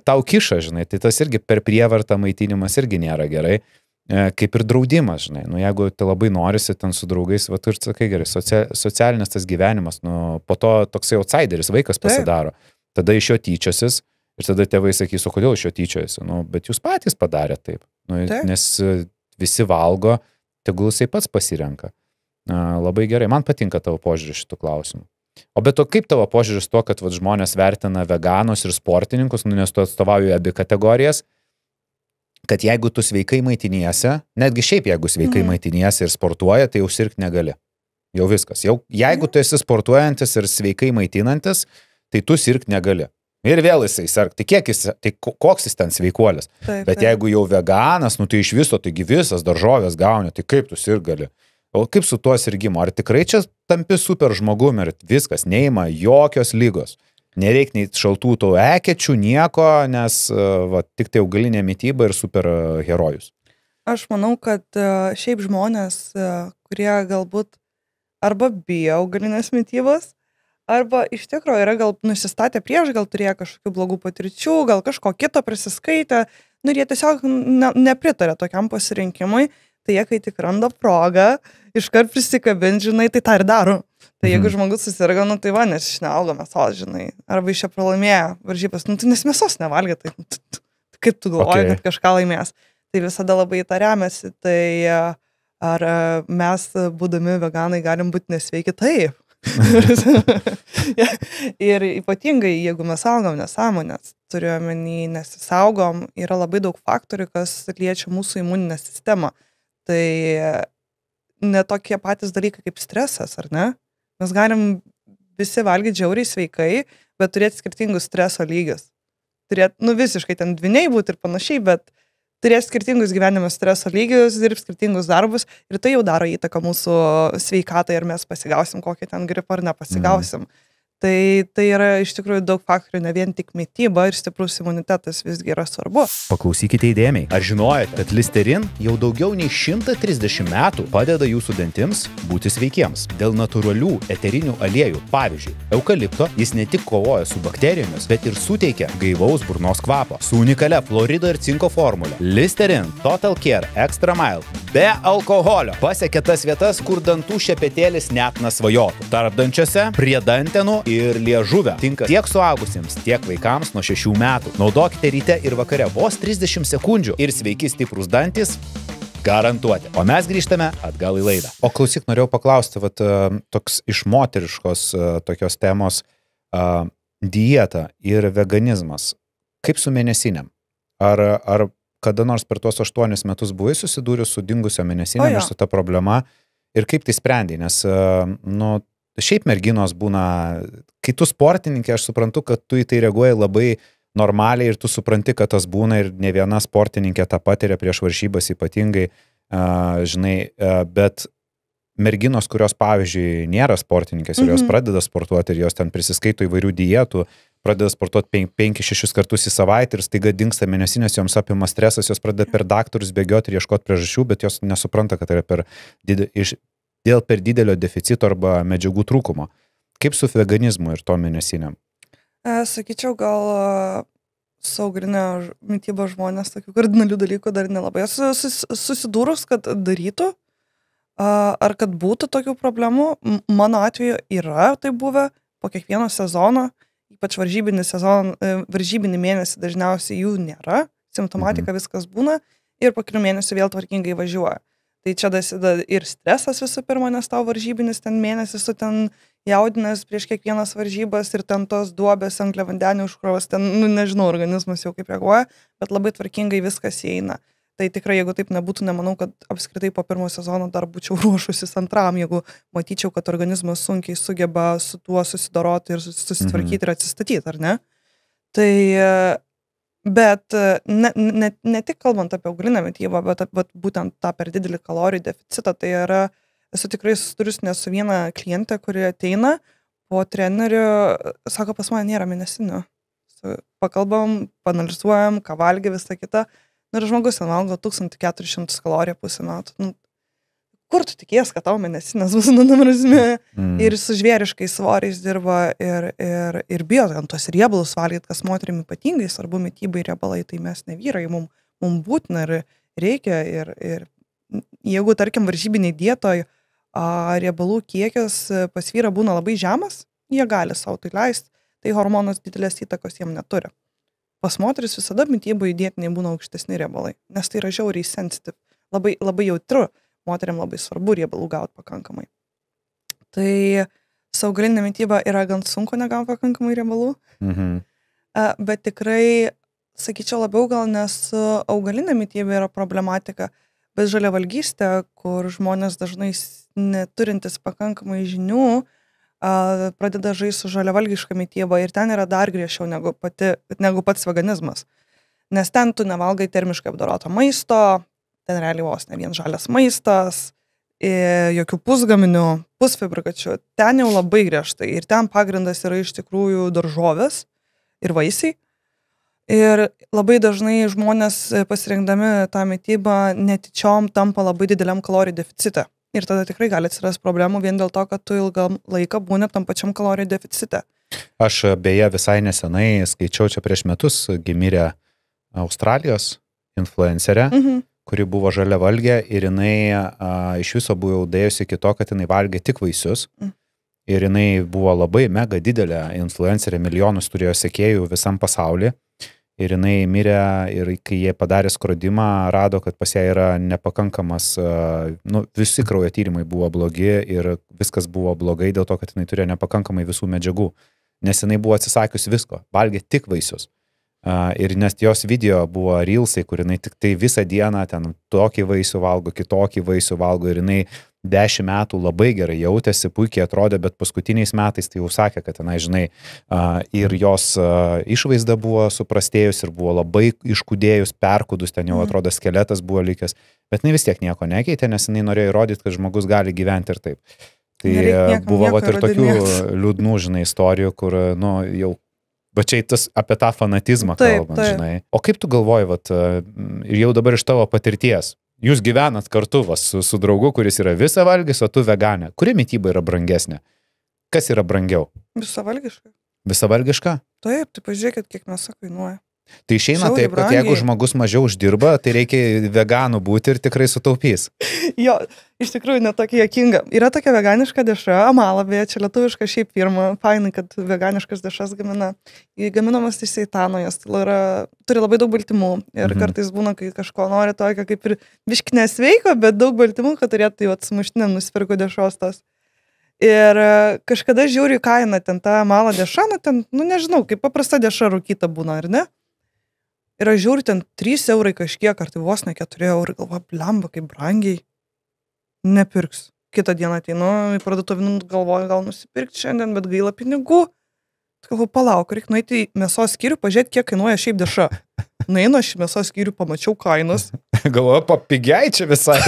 tau kiša, žinai, tai tas irgi per prievartą maitinimas irgi nėra gerai, kaip ir draudimas, žinai, jeigu tai labai norisi ten su draugais, va tu ir sakai gerai, socialinis tas gyvenimas, po to toksai outsideris vaikas pasidaro, tada iš jo tyčiosis ir tada tėvai sakys, o kodėl iš jo tyčiojasi, bet jūs patys padarė taip, nes visi valgo, tegul jisai pats pasirenka. Labai gerai. Man patinka tavo požiūris šitų klausimų. O bet to kaip tavo požiūris to, kad žmonės vertina veganus ir sportininkus, nes tu atstovauji abi kategorijas, kad jeigu tu sveikai maitiniesi, netgi šiaip jeigu sveikai maitiniesi ir sportuoja, tai jau sirgti negali. Jau viskas. Jeigu tu esi sportuojantis ir sveikai maitinantis, tai tu sirgti negali. Ir vėl jisai serga. Tai koks jis ten sveikuolis. Bet jeigu jau veganas, tai iš viso, taigi visas daržovės gauni, tai kaip tu sirgali? O kaip su tuo sirgimu? Ar tikrai čia tampi super žmogum ir viskas, neima jokios lygos? Nereik nei šaltų tų ekečių, nieko, nes tik tai augalinė mityba ir super herojus. Aš manau, kad šiaip žmonės, kurie galbūt arba bijo augalinės mitybos, arba iš tikrųjų yra gal nusistatę prieš, gal turėjo kažkokių blogų patirčių, gal kažko kito prisiskaitę, ir jie tiesiog nepritarė tokiam pasirinkimui, tai jie, kai tik randa progą, iškart prisikabinti, žinai, tai tą ir daro. Tai jeigu žmogus susirga, tai va, nes iš nevalgo mėsos, žinai, arba iš čia pralaimėjo varžybas, tai nes mėsos nevalgė, tai kaip tu galvoji, kad kažką laimės. Tai visada labai tą remiasi, tai ar mes, būdami veganai, galim būti nesveiki? Taip. Ir ypatingai, jeigu mes saugom nesąmonės, turiuomenį nesisaugom, yra labai daug faktorių, kas liečia mūsų imuninę sistemą. Tai ne tokie patys dalykai kaip stresas, ar ne? Mes galim visi valgyti žiauriai sveikai, bet turėti skirtingus streso lygius. Turėti, visiškai ten dviniai būti ir panašiai, bet turės skirtingus gyvenimo streso lygius, dirbs skirtingus darbus ir tai jau daro įtaką mūsų sveikatai, ar mes pasigausim kokį ten gripą ar nepasigausim. Tai yra iš tikrųjų daug faktorių, ne vien tik mityba ir stiprus imunitetas visgi yra svarbu. Paklausykite įdėmiai. Ar žinojate, kad Listerin jau daugiau nei 130 metų padeda jūsų dantims būti sveikiems? Dėl natūralių eterinių aliejų, pavyzdžiui, eukalipto, jis ne tik kovoja su bakterijomis, bet ir suteikia gaivaus burnos kvapo. Su unikalia fluorido ir cinko formule. Listerin Total Care Extra Mild be alkoholio pasiekia tas vietas, kur dantų šepetėlis net nesvajotų. Tarpdančiuose, prie dantenų ir liežuvę. Tinka tiek suaugusiems, tiek vaikams nuo 6 metų. Naudokite ryte ir vakare vos 30 sekundžių ir sveiki stiprūs dantis garantuoti. O mes grįžtame atgal į laidą. O klausyk, norėjau paklausti, toks iš moteriškos tokios temos dieta ir veganizmas. Kaip su mėnesinėm? Ar kada nors per tuos 8 metus buvai susidūręs su dingusio mėnesinėm ir su ta problema? Ir kaip tai sprendai? Nes, šiaip merginos būna, kai tu sportininkė, aš suprantu, kad tu į tai reaguoji labai normaliai ir tu supranti, kad tas būna ir ne viena sportininkė tą patiria prieš varžybas ypatingai, žinai, bet merginos, kurios, pavyzdžiui, nėra sportininkės ir jos pradeda sportuoti ir jos ten prisiskaito įvairių dietų, pradeda sportuoti 5-6 kartus į savaitę ir staiga dingsta mėnesinės, joms apima stresas, jos pradeda per daktarus bėgioti ir ieškoti priežasčių, bet jos nesupranta, kad tai yra dėl per didelio deficito arba medžiagų trūkumo. Kaip su veganizmu ir to mėnesiniam? Sakyčiau, gal su augaline mityba žmonės tokių kardinalių dalykų dar nelabai susidūrus, kad darytų, ar kad būtų tokių problemų. Mano atveju yra tai buvę po kiekvieno sezono, ypač varžybinį mėnesį dažniausiai jų nėra, simptomatika viskas būna ir po kelių mėnesių vėl tvarkingai važiuoja. Tai čia dasideda ir stresas visų pirma, nes tau varžybinis ten mėnesis, tu ten jaudinės prieš kiekvienas varžybas ir ten tos duobės angliavandenių užkrovos, ten, nežinau, organizmas jau kaip reaguoja, bet labai tvarkingai viskas įeina. Tai tikrai, jeigu taip nebūtų, nemanau, kad apskritai po pirmo sezono dar būčiau ruošusis antram, jeigu matyčiau, kad organizmas sunkiai sugeba su tuo susidoroti ir susitvarkyti ir atsistatyti, ar ne? Tai, bet ne tik kalbant apie augalinę mitybą, bet būtent tą per didelį kalorijų deficitą, tai yra, esu tikrai susidurius ne su viena klientė, kuri ateina po treneriu, sako, pas mane nėra mėnesinių. Pakalbam, panalizuojam, ką valgė, visą kitą. Ir žmogus ten valgo 1400 kalorijų pusę metų. Kur tu tikės, kad tau mėnesinės bus numerizmi? Ir su žvėriškais svoriais dirba ir bijo ant tos riebalus valgyti, kas moterim ypatingai svarbu mitybai riebalai, tai mes ne vyrai, mums būtina ir reikia. Ir jeigu, tarkim, varžybiniai dietoj riebalų kiekis pas vyrą būna labai žemas, jie gali savo tai leisti, tai hormonas didelės įtakos jiem neturi. Pas moteris visada mitybai dietiniai būna aukštesni riebalai, nes tai yra žiauriai sensitive, labai jautru. Moteriam labai svarbu riebalų gauti pakankamai. Tai su augalinė mityba yra gan sunku negauti pakankamai riebalų, bet tikrai, sakyčiau, labiau gal nes su augalinė mityba yra problematika, bet žaliavalgystė, kur žmonės dažnai neturintis pakankamai žinių, pradeda žaisti su žaliavalgiška mityba ir ten yra dar griežčiau negu pats veganizmas. Nes ten tu nevalgai termiškai apdoroto maisto, ten realiai vos ne vien žalias maistas, jokių pusgaminių, pusfabrikačių. Ten jau labai griežtai. Ir ten pagrindas yra iš tikrųjų daržovės ir vaisiai. Ir labai dažnai žmonės pasirinkdami tą mitybą netyčiom tampa labai dideliam kalorijų deficite. Ir tada tikrai gali atsirasti problemų vien dėl to, kad tu ilgam laiką būni tam pačiam kalorijų deficite. Aš beje visai nesenai skaičiau čia prieš metus gimirę Australijos influencerę, kuri buvo žaliavalgė ir jinai iš viso buvo dėjusi iki to, kad jinai valgė tik vaisius. Ir jinai buvo labai mega didelė influencerė, milijonus turėjo sekėjų visam pasaulyje. Ir jinai mirė ir kai jie padarė skrodimą, rado, kad pas ją yra nepakankamas, visi kraujo tyrimai buvo blogi ir viskas buvo blogai dėl to, kad jinai turėjo nepakankamai visų medžiagų. Nes jinai buvo atsisakius visko, valgė tik vaisius. Ir nes jos video buvo reelsai, kur jinai tik tai visą dieną ten tokį vaisių valgo, kitokį vaisių valgo ir jinai 10 metų labai gerai jautėsi, puikiai atrodė, bet paskutiniais metais tai jau sakė, kad jinai, žinai, ir jos išvaizda buvo suprastėjus ir buvo labai iškudėjus, perkudus, ten jau atrodo skeletas buvo likęs, bet jinai vis tiek nieko nekeitė, nes jinai norėjo įrodyti, kad žmogus gali gyventi ir taip. Tai buvo ir tokių liūdnų, žinai, istorijų, kur, jau bet čia tas apie tą fanatizmą kalbant, žinai. O kaip tu galvoji, ir jau dabar iš tavo patirties, jūs gyvenat kartu su draugu, kuris yra visavalgis, o tu veganė. Kuri mityba yra brangesnė? Kas yra brangiau? Visavalgiška. Visavalgiška? Taip, tai pažiūrėkit, kiek mėsa kainuoja. Tai išeina taip, kad jeigu žmogus mažiau uždirba, tai reikia veganų būti ir tikrai sutaupys. Jo, iš tikrųjų netokia juokinga. Yra tokia veganiška dešra, Amala, beje, čia lietuviška šiaip firma, fainai, kad veganiškas dešras gamina. Gaminamas iš seitano, jos turi labai daug baltymų ir kartais būna, kai kažko nori tokio kaip ir biški nesveiko, bet daug baltymų, kad turėtų jau atsimuštinėm nusipirko dešros tos. Ir kažkada žiūriu kainą, ten tą Amala dešra, nežinau, kaip paprasta dešra rūkyta būna, ar ne? Ir aš žiūriu, ten 3 eurai kažkiek, ar tai vos ne 4 eurai, galvoju, blemba, kaip brangiai. Nepirks. Kitą dieną ateinu į parduotuvę, galvoju, gal nusipirkti šiandien, bet gaila pinigų. Galvoju, palauk, reikia nueiti į mėsos skyrių, pažiūrėti, kiek kainuoja šiaip dešra. Nueinu aš į mėsos skyrių, pamačiau kainas. Galvoju, papigiai čia visai.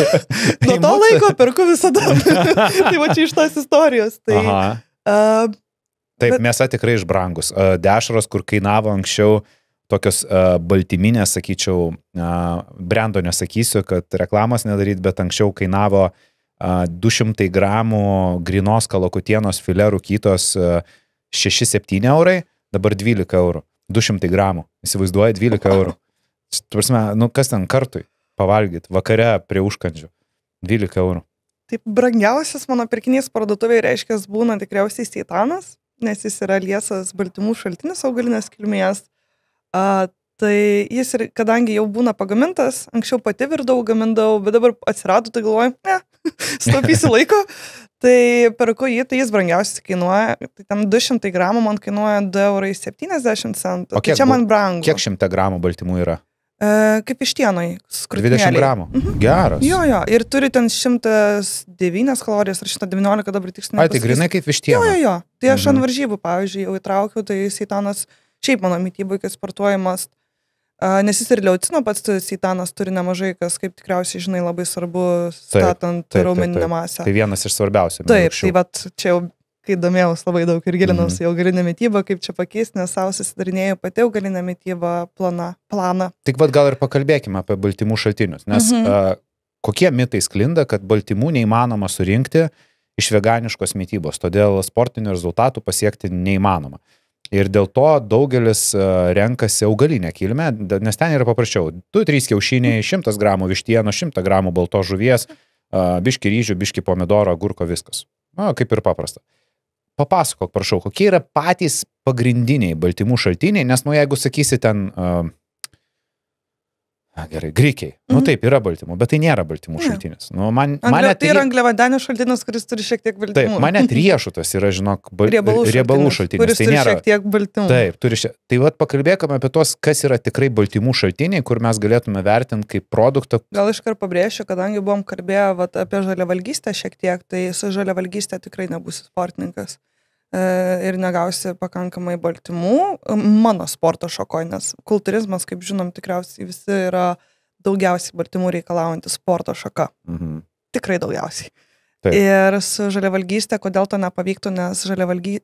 Nuo to laiko perku visada. Tai va čia iš tos istorijos. Taip, mėsa tikrai išbrangus. Dešros, kur kainavo anksčiau, tokios baltyminės, sakyčiau, brendo nesakysiu, kad reklamos nedaryt, bet anksčiau kainavo 200 gramų grinos kalakutienos filė rūkytos 6-7 eurai, dabar 12 eurų. 200 gramų. Įsivaizduoja 12 eurų. Prasme, kas ten kartui pavalgyti vakare prie užkandžių? 12 eurų. Taip, brangiausias mano pirkinys parduotuvėje reiškia būna tikriausiai seitanas, nes jis yra liesas baltymų šaltinis augalinės kilmės. Tai jis ir, kadangi jau būna pagamintas, anksčiau pati virdau, gamindavau, bet dabar atsirado, tai galvoju, sutaupysiu laiko. Tai perku jį, tai jis brangiausiai kainuoja, tai tam 200 gramų man kainuoja 2,70 €. O Tai čia man brangu. Kiek 100 gramų baltymų yra? Kaip ištienoj, 20 gramų. Geras. Jo, ir turi ten 109 kalorijas ar 119 dabar tiksliai. Tai grinai kaip vištiena. Jo. Tai aš ant varžybų, pavyzdžiui, jau įtraukiau, tai seitanas šiaip mano mitybai, kai sportuojamas, nes jis ir leucino pats seitanas turi nemažai, kas, kaip tikriausiai žinai, labai svarbu statant raumeninę masę. Tai vienas iš svarbiausių. Taip, tai vat čia jau, kai domėjaus labai daug ir gilinausi augalinę mitybą, kaip čia pakeisti, nes savo susidarinėjau pati augalinę mitybą planą. Tik vat gal ir pakalbėkime apie baltymų šaltinius, nes kokie mitai sklinda, kad baltymų neįmanoma surinkti iš veganiškos mitybos, todėl sportinių rezultatų pasiekti neįmanoma. Ir dėl to daugelis renkasi augalinę kilmę, nes ten yra paprasčiau. 2-3 kiaušiniai, 100 gramų vištieno, 100 gramų baltos žuvies, biški ryžių, biški pomidoro, agurko, viskas. Kaip ir paprasta. Papasakok, prašau, kokie yra patys pagrindiniai baltymų šaltiniai, nes, jeigu sakysi ten, gerai, grikiai, taip, yra baltymų, bet tai nėra baltymų šaltinis. Tai yra angliavandenių šaltinis, kuris turi šiek tiek baltymų. Taip, man net riešutas yra, žinok, riebalų šaltinis. Kuris turi šiek tiek baltymų. Taip, tai vat pakalbėkime apie tos, kas yra tikrai baltymų šaltiniai, kur mes galėtume vertinti kaip produktą. Gal iškart pabrėšiu, kadangi buvom kalbėję apie žaliavalgystę šiek tiek, tai su žaliavalgystė tikrai nebūsi sportininkas. Ir negausi pakankamai baltymų mano sporto šakoj, nes kultūrizmas, kaip žinom, tikriausiai visi yra daugiausiai baltymų reikalaujantis sporto šaka. Tikrai daugiausiai. Taip. Ir su žaliavalgystė, kodėl to nepavyktų, nes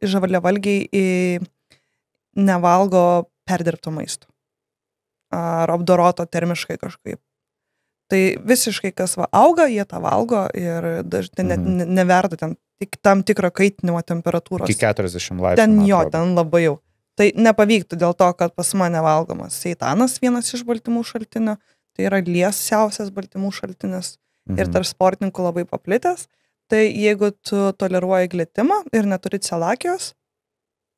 žaliavalgiai nevalgo perdirbto maisto. Ar apdoroto termiškai kažkaip. Tai visiškai kas auga, jie tą valgo ir dažnai net neverda ten tik tam tikro kaitinimo temperatūros. Iki 40 laipsnių. Ten labai jau. Tai nepavyktų dėl to, kad pas mane valgomas seitanas, vienas iš baltymų šaltinių, tai yra liesiausias baltymų šaltinis ir tarp sportininkų labai paplitęs. Tai jeigu tu toleruoji glitimą ir neturi celakijos,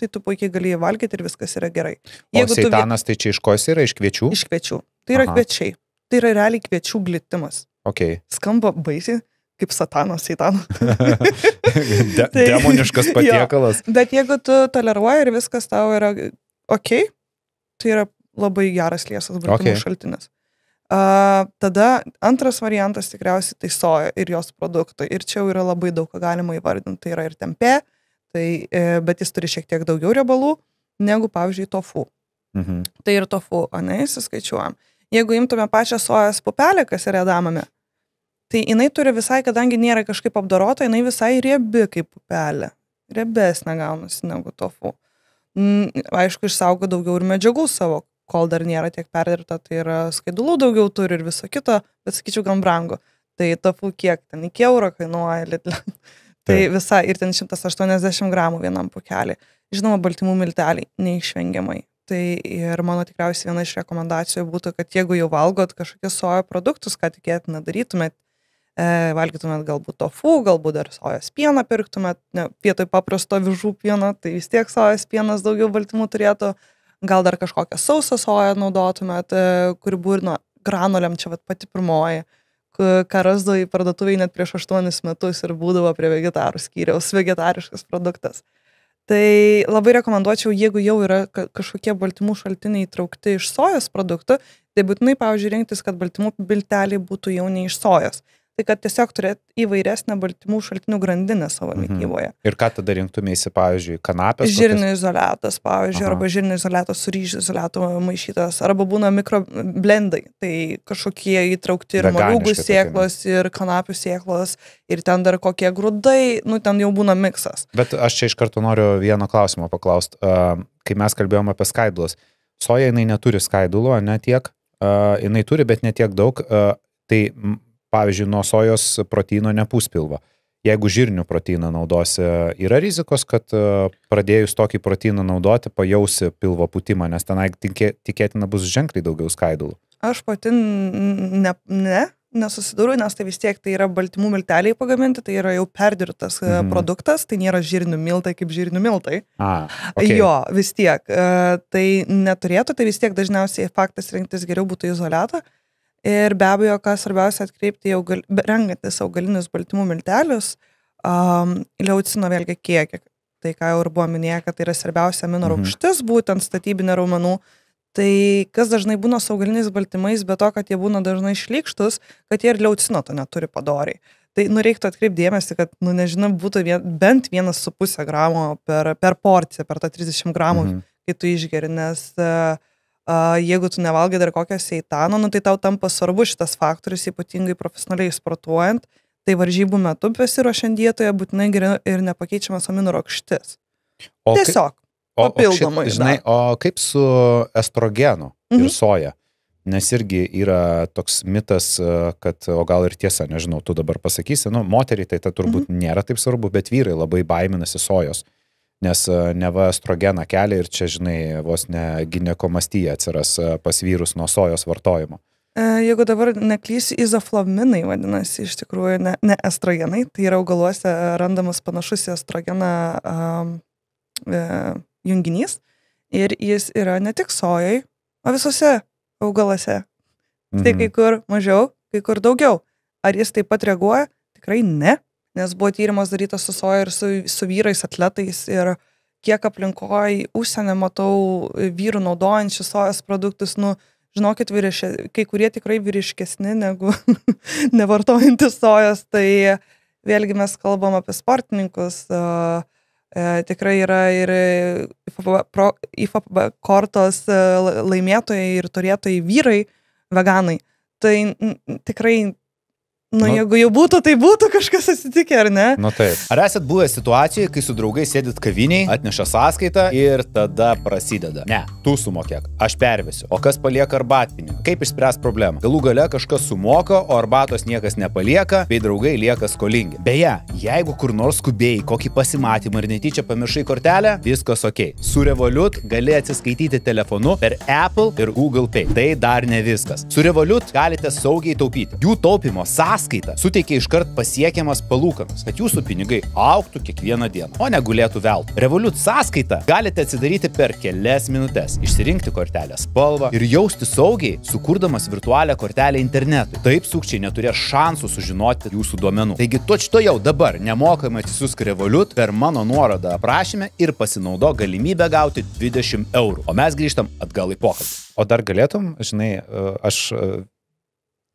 tai tu puikiai gali valgyti ir viskas yra gerai. O seitanas tai čia iš ko jis yra? Iš kviečių? Iš kviečių. Tai yra kviečiai. Tai yra realiai kviečių glitimas. Skamba baisiai. Kaip satanas, seitanas. Demoniškas patiekalas. Bet jeigu tu toleruoji ir viskas tau yra tai yra labai geras liesas baltymų šaltinis. Tada antras variantas tikriausiai tai soja ir jos produktai. Ir čia jau yra labai daug, ką galima įvardinti. Tai yra ir tempė, bet jis turi šiek tiek daugiau riebalų negu, pavyzdžiui, tofu. Tai ir tofu, įsiskaičiuojam. Jeigu imtume pačią sojos pupelę, kas yra edamame, tai jinai turi visai, kadangi nėra kažkaip apdorota, jinai visai riebi kaip pupelė. Riebesnė gaunasi negu tofu. Aišku, išsaugo daugiau ir medžiagų savo, kol dar nėra tiek perdirbta, tai yra skaidulų daugiau turi ir viso kito, bet sakyčiau, gan brangu. Tai tofu kiek ten iki euro kainuoja Lidl. Tai visai ir ten 180 gramų vienam pukelį. Žinoma, baltymų milteliai neišvengiamai. Tai ir mano tikriausiai viena iš rekomendacijų būtų, kad jeigu jau valgot kažkokius sojo produktus, ką tikėtina darytumėt, valgytumėt galbūt tofu, galbūt dar sojos pieną pirktumėt, vietoj paprasto avižų pieno, tai vis tiek sojos pienas daugiau baltymų turėtų, gal dar kažkokią sausą soją naudotumėt, kuri būrino granulėm, čia pati pirmoji, ką rasdavo į parduotuvėj net prieš 8 metus ir būdavo prie vegetarų skyriaus, vegetariškas produktas. Tai labai rekomenduočiau, jeigu jau yra kažkokie baltymų šaltiniai įtraukti iš sojos produktų, tai būtinai, pavyzdžiui, rinktis, kad baltymų milteliai būtų jau ne iš sojos. Tai kad tiesiog turėti įvairesnę baltymų šaltinių grandinę savo mityboje. Ir ką tada rinktumėsi, pavyzdžiui, kanapės? Žirnių izoliatas, pavyzdžiui, arba žirnių izoliatas su ryžių izoliatu maišytas, arba būna mikroblendai, tai kažkokie įtraukti ir moliūgų sėklos, ir kanapių sėklos, ir ten dar kokie grūdai, ten jau būna miksas. Bet aš čia iš karto noriu vieno klausimo paklausti. Kai mes kalbėjome apie skaidulus, soja jinai neturi skaidulų, ne tiek, jinai turi, bet ne tiek daug, tai pavyzdžiui, nuo sojos proteino nepūs pilvo. Jeigu žirnių proteiną naudosi, yra rizikos, kad pradėjus tokį proteiną naudoti, pajausi pilvo pūtimą, nes tenai tikėtina bus ženkliai daugiau skaidulų. Aš pati nesusidūriau, nes tai vis tiek tai yra baltymų milteliai pagaminti, tai yra jau perdirbtas produktas, tai nėra žirnių miltai kaip žirnių miltai. Okay. Jo, vis tiek. Tai neturėtų, tai vis tiek dažniausiai faktas rinktis geriau būtų izoliatą. Ir be abejo, ką svarbiausia atkreipti, renkantis augalinius baltymų miltelius, leucino vėlgi kiekį. Tai ką jau ir buvo minėję, kad tai yra svarbiausia amino rūgštis, būtent statybinė raumenų. Tai kas dažnai būna su augaliniais baltymais, be to, kad jie būna dažnai šlykštus, kad jie ir leucino to neturi padoriai. Tai reiktų atkreipti dėmesį, kad, nežinau, būtų bent 1,5 gramo per porciją, per tą 30 gramų, kai tu išgeri, nes jeigu tu nevalgai dar kokio seitano, tai tau tampa svarbu šitas faktorius, ypatingai profesionaliai sportuojant, tai varžybų metu besiruošiant dietoje būtinai geriau ir nepakeičiamas amino rūgštis. Tiesiog. Papildomai. O kaip su estrogenu ir soja? Nes irgi yra toks mitas, kad, o gal ir tiesa, nežinau, tu dabar pasakysi, moteriai tai turbūt nėra taip svarbu, bet vyrai labai baiminasi sojos, nes neva estrogeną kelia ir čia, žinai, vos ne ginekomastija atsiras pas vyrus nuo sojos vartojimo. Jeigu dabar neklysiu, izoflavinai vadinasi, iš tikrųjų ne estrogenai, tai yra augaluose randamas panašus į estrogeną junginys ir jis yra ne tik sojai, o visose augaluose. Tai kai kur mažiau, kai kur daugiau. Ar jis taip pat reaguoja? Tikrai ne, nes buvo tyrimas darytas su soja ir su vyrais atletais ir kiek aplinkoje užsienio matau vyrų naudojančių sojos produktus, žinokit, kai kurie tikrai vyriškesni negu nevartojantis sojos, tai vėlgi mes kalbam apie sportininkus, tikrai yra ir IFBB kortos laimėtojai ir turėtojai vyrai veganai. Tai tikrai, jeigu jau būtų, tai būtų kažkas atsitikę, ar ne? Taip. Ar esat buvę situacijoje, kai su draugais sėdit kaviniai, atneša sąskaitą ir tada prasideda? Ne, tu sumokėk, aš pervesiu. O kas palieka arbatpinigių? Kaip išspręs problemą? Galų gale kažkas sumoka, o arbatos niekas nepalieka, bei draugai lieka skolingi. Beje, jeigu kur nors skubėjai kokį pasimatymą ir netyčia pamiršai kortelę, viskas ok. Su Revolut gali atsiskaityti telefonu per Apple ir Google Pay. Tai dar ne viskas. Su Revolut galite saugiai taupyti. Jų taupimo sąskaita suteikia iškart pasiekiamas palūkanas, kad jūsų pinigai augtų kiekvieną dieną, o negulėtų veltui. Revolut sąskaitą galite atsidaryti per kelias minutes, išsirinkti kortelės spalvą ir jausti saugiai, sukurdamas virtualią kortelę internetui. Taip sukčiai neturės šansų sužinoti jūsų duomenų. Taigi tučto jau dabar nemokamai atsisiųsk Revolut per mano nuorodą aprašyme ir pasinaudo galimybę gauti 20 eurų. O mes grįžtam atgal į pokalbį. O dar galėtum, žinai, aš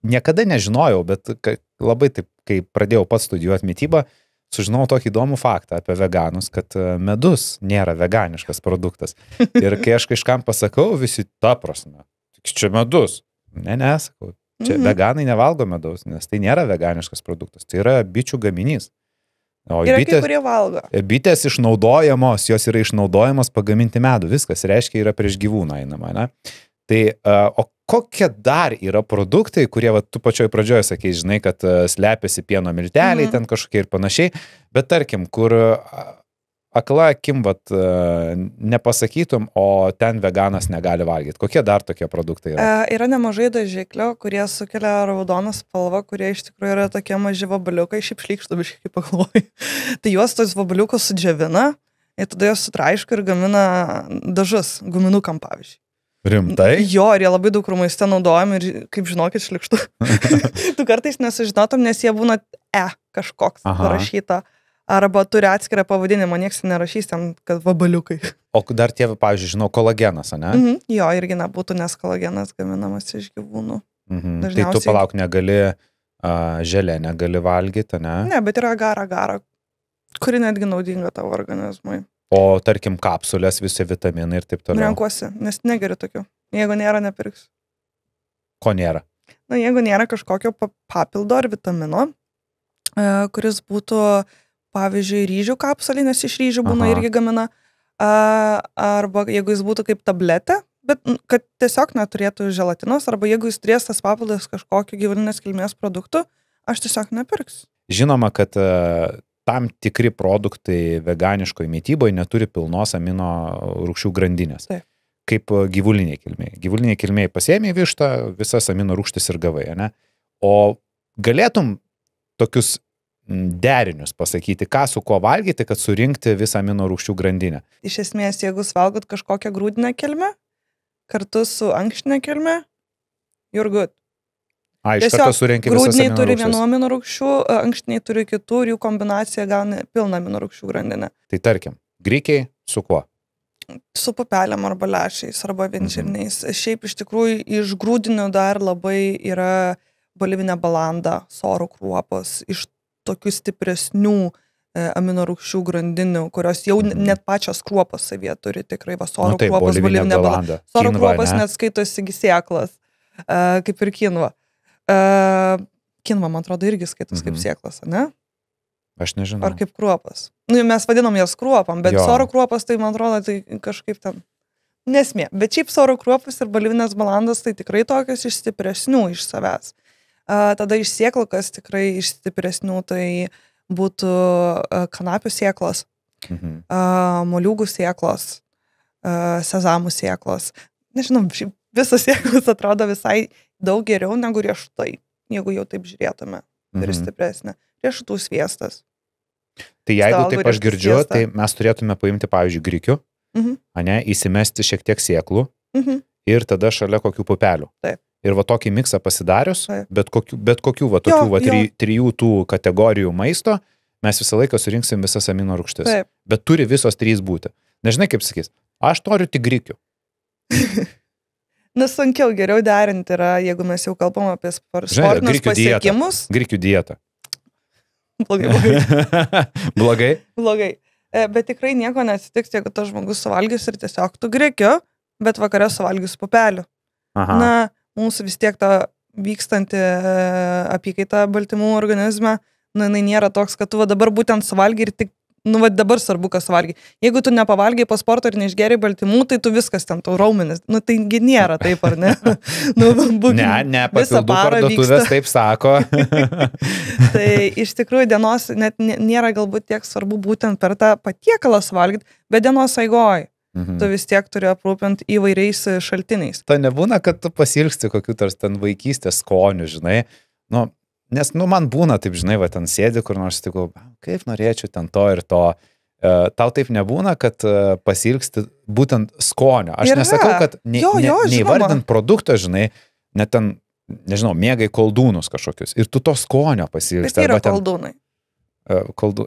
niekada nežinojau, bet labai taip, kai pradėjau pats studijuoti mitybą, sužinojau tokį įdomų faktą apie veganus, kad medus nėra veganiškas produktas. Ir kai aš kažkam pasakau, visi ta prasme, čia medus. Ne, sakau, čia veganai nevalgo medaus, nes tai nėra veganiškas produktas, tai yra bičių gaminys. O yra kai kurie valgo. Bitės išnaudojamos, jos yra išnaudojamos pagaminti medų, viskas reiškia yra prieš gyvūną einama, ne? Tai, o kokie dar yra produktai, kurie, tu pačioj pradžioje sakei, žinai, kad slepiasi pieno milteliai, ten kažkokie ir panašiai, bet tarkim, kur akla akim, nepasakytum, o ten veganas negali valgyti. Kokie dar tokie produktai yra? Yra nemažai dažiklio, kurie sukelia raudoną spalvą, kurie iš tikrųjų yra tokie maži vabaliukai, šiaip šlykštų biškai pagalvoju. Tai juos tos vabaliukus sudžiavina ir tada juos sutraiško ir gamina dažus, guminukam pavyzdžiui. Rimtai? Jo, ir jie labai daug maiste naudojami ir, kaip žinokit, šlykštu. Tu kartais nesužinotum, nes jie būna kažkoks parašyta. Arba turi atskirą pavadinimą, nieks nerašys ten, kad vabaliukai. O dar tie, pavyzdžiui, žinau, kolagenas, ne? Jo, irgi nebūtų, nes kolagenas gaminamas iš gyvūnų. Tai tu palauk, negali želė, negali valgyti, ne? Ne, bet yra agara, kuri netgi naudinga tavo organizmui. O tarkim kapsulės, visi vitaminai ir taip toliau. Renkuosi, nes negeriu tokių. Jeigu nėra, nepirksiu. Ko nėra? Jeigu nėra kažkokio papildo ar vitamino, kuris būtų, pavyzdžiui, ryžių kapsulė, nes iš ryžių būna irgi gamina, arba jeigu jis būtų kaip tabletė, bet kad tiesiog neturėtų želatinos, arba jeigu jis turės tas papildas kažkokio gyvulinės kilmės produktų, aš tiesiog nepirksiu. Žinoma, kad tam tikri produktai veganiškoje mytyboje neturi pilnos amino rūgščių grandinės. Taip. Kaip gyvuliniai kilmėjai. Gyvuliniai kilmėjai pasiėmė vištą, visas amino rūgštis ir gavai, ne? O galėtum tokius derinius pasakyti, ką su kuo valgyti, kad surinkti visą amino rūgščių grandinę. Iš esmės, jeigu valgot kažkokią grūdinę kilmę, kartu su ankštinė kilmė, you're good. Iš karto surenki visas amino rūgščius. Grūdiniai turi vienų amino rūgščių, ankštiniai turi kitų ir jų kombinacija gauna pilną amino rūgščių grandinę. Tai tarkim, grikiai su kuo? Su pupelėm arba lęšiais arba vinžirniais. Šiaip iš tikrųjų iš grūdinių dar labai yra bolivinė balanda, sorų kruopos, iš tokių stipresnių amino rūgščių grandinių, kurios jau net pačios kruopos savyje turi tikrai, sorų kruopos, bolivinė balanda. Sorų kruopos net skaitosi sėklas, kaip ir kinva. Kinva, man atrodo, irgi skaitos kaip sėklas, ne? Aš nežinau. Ar kaip kruopas. Mes vadinam jas kruopam, bet sorų kruopas, tai man atrodo, tai kažkaip ten nesmė. Bet šiaip sorų kruopas ir bolivinės balandas, tai tikrai tokios iš stipresnių iš savęs. Tada iš sėklų, kas tikrai iš stipresnių, tai būtų kanapių sėklos, moliūgų sėklos, sezamų sėklos. Nežinau, visos sėklos atrodo visai daug geriau negu riešutai, jeigu jau taip žiūrėtume. Ir stipresnė. Riešutų sviestas. Tai jeigu taip aš girdžiu, tai mes turėtume paimti, pavyzdžiui, grikių, įsimesti šiek tiek sėklų ir tada šalia kokių pupelių. Taip. Ir va tokį miksą pasidarius, bet kokių va tokių trijų tų kategorijų maisto, mes visą laiką surinksim visas amino rūgštis. Taip. Bet turi visos trys būti. Nežinai, kaip sakys, aš noriu tik grikių. Sunkiau, geriau derinti yra, jeigu mes jau kalbam apie sportinius pasiekimus. Grikių dieta. Blogai. Blogai? Blogai. Bet tikrai nieko neatsitiks, jeigu tas žmogus suvalgys ir tiesiog tu grikių, bet vakare suvalgys pupelių. Na, mūsų vis tiek ta vykstanti apykaita baltymų organizme, jinai nėra toks, kad tu dabar būtent suvalgy ir tik, dabar svarbu, kas suvalgy. Jeigu tu nepavalgiai po sporto ir neišgeriai baltymų, tai tu viskas ten, tau raumenis. Taigi nėra taip, ar ne? Ne, papildų parduotuvės taip sako. Tai iš tikrųjų dienos net nėra galbūt tiek svarbu būtent per tą patiekalą suvalgyti, bet dienos eigoj. Tu vis tiek turi aprūpinti įvairiais šaltiniais. Ta nebūna, kad tu pasilgsti kokių tarsi ten vaikystės skonių, žinai. Nes, man būna, taip, žinai, va, ten sėdi, kur nors tikau, kaip norėčiau ten to ir to. Tau taip nebūna, kad pasilgsti būtent skonio. Aš nesakau, kad neįvardint produktą, žinai, net ten, nežinau, mėgai koldūnus kažkokius. Ir tu to skonio pasilgsti. Bet yra koldūnai.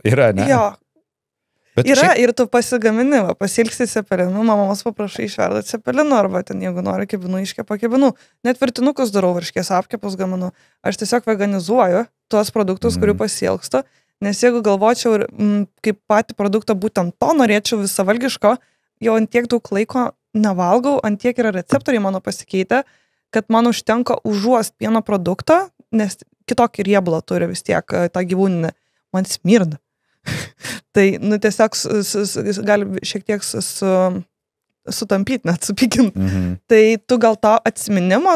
Yra, ne? Jo. Bet yra ir tu pasigamini, pasilgsti cepelinų, mamos paprašai išverda cepelinų, arba ten, jeigu nori kibinų, iškepa kibinų. Net virtinukus darau, varškės apkepus gaminu. Aš tiesiog veganizuoju tuos produktus, kurių pasilgstu, nes jeigu galvočiau ir kaip patį produktą būtent to norėčiau visavalgiško, jau ant tiek daug laiko nevalgau, ant tiek yra receptoriai mano pasikeitę, kad man užtenka užuost pieno produktą, nes kitokį riebalą turi vis tiek tą gyvūninę. Man smirda. Tai, tiesiog gali šiek tiek sutampyti, net supykint. Tai tu gal to atsiminimo,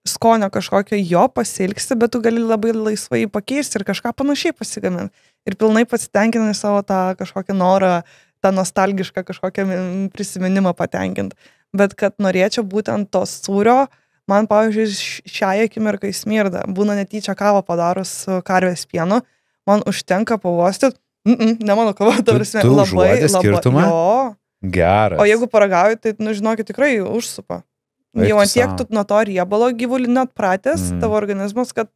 skonio kažkokio jo pasilgsti, bet tu gali labai laisvai pakeisti ir kažką panašiai pasigaminti. Ir pilnai pasitenkinti savo tą kažkokią norą, tą nostalgišką kažkokią prisiminimą patenkinti. Bet kad norėčiau būtent to sūrio, man, pavyzdžiui, šiai akimirkai smirda. Būna netyčia kavą padarus su karvės pienu, man užtenka pavostyti. Ne mano kava, ta prasme, labai skirtumą? Jo. Geras. O jeigu paragauji, tai, žinokit, tikrai užsupa. Jau ant tiek tu nuo to riebalo gyvulinio atpratęs, tavo organizmas, kad,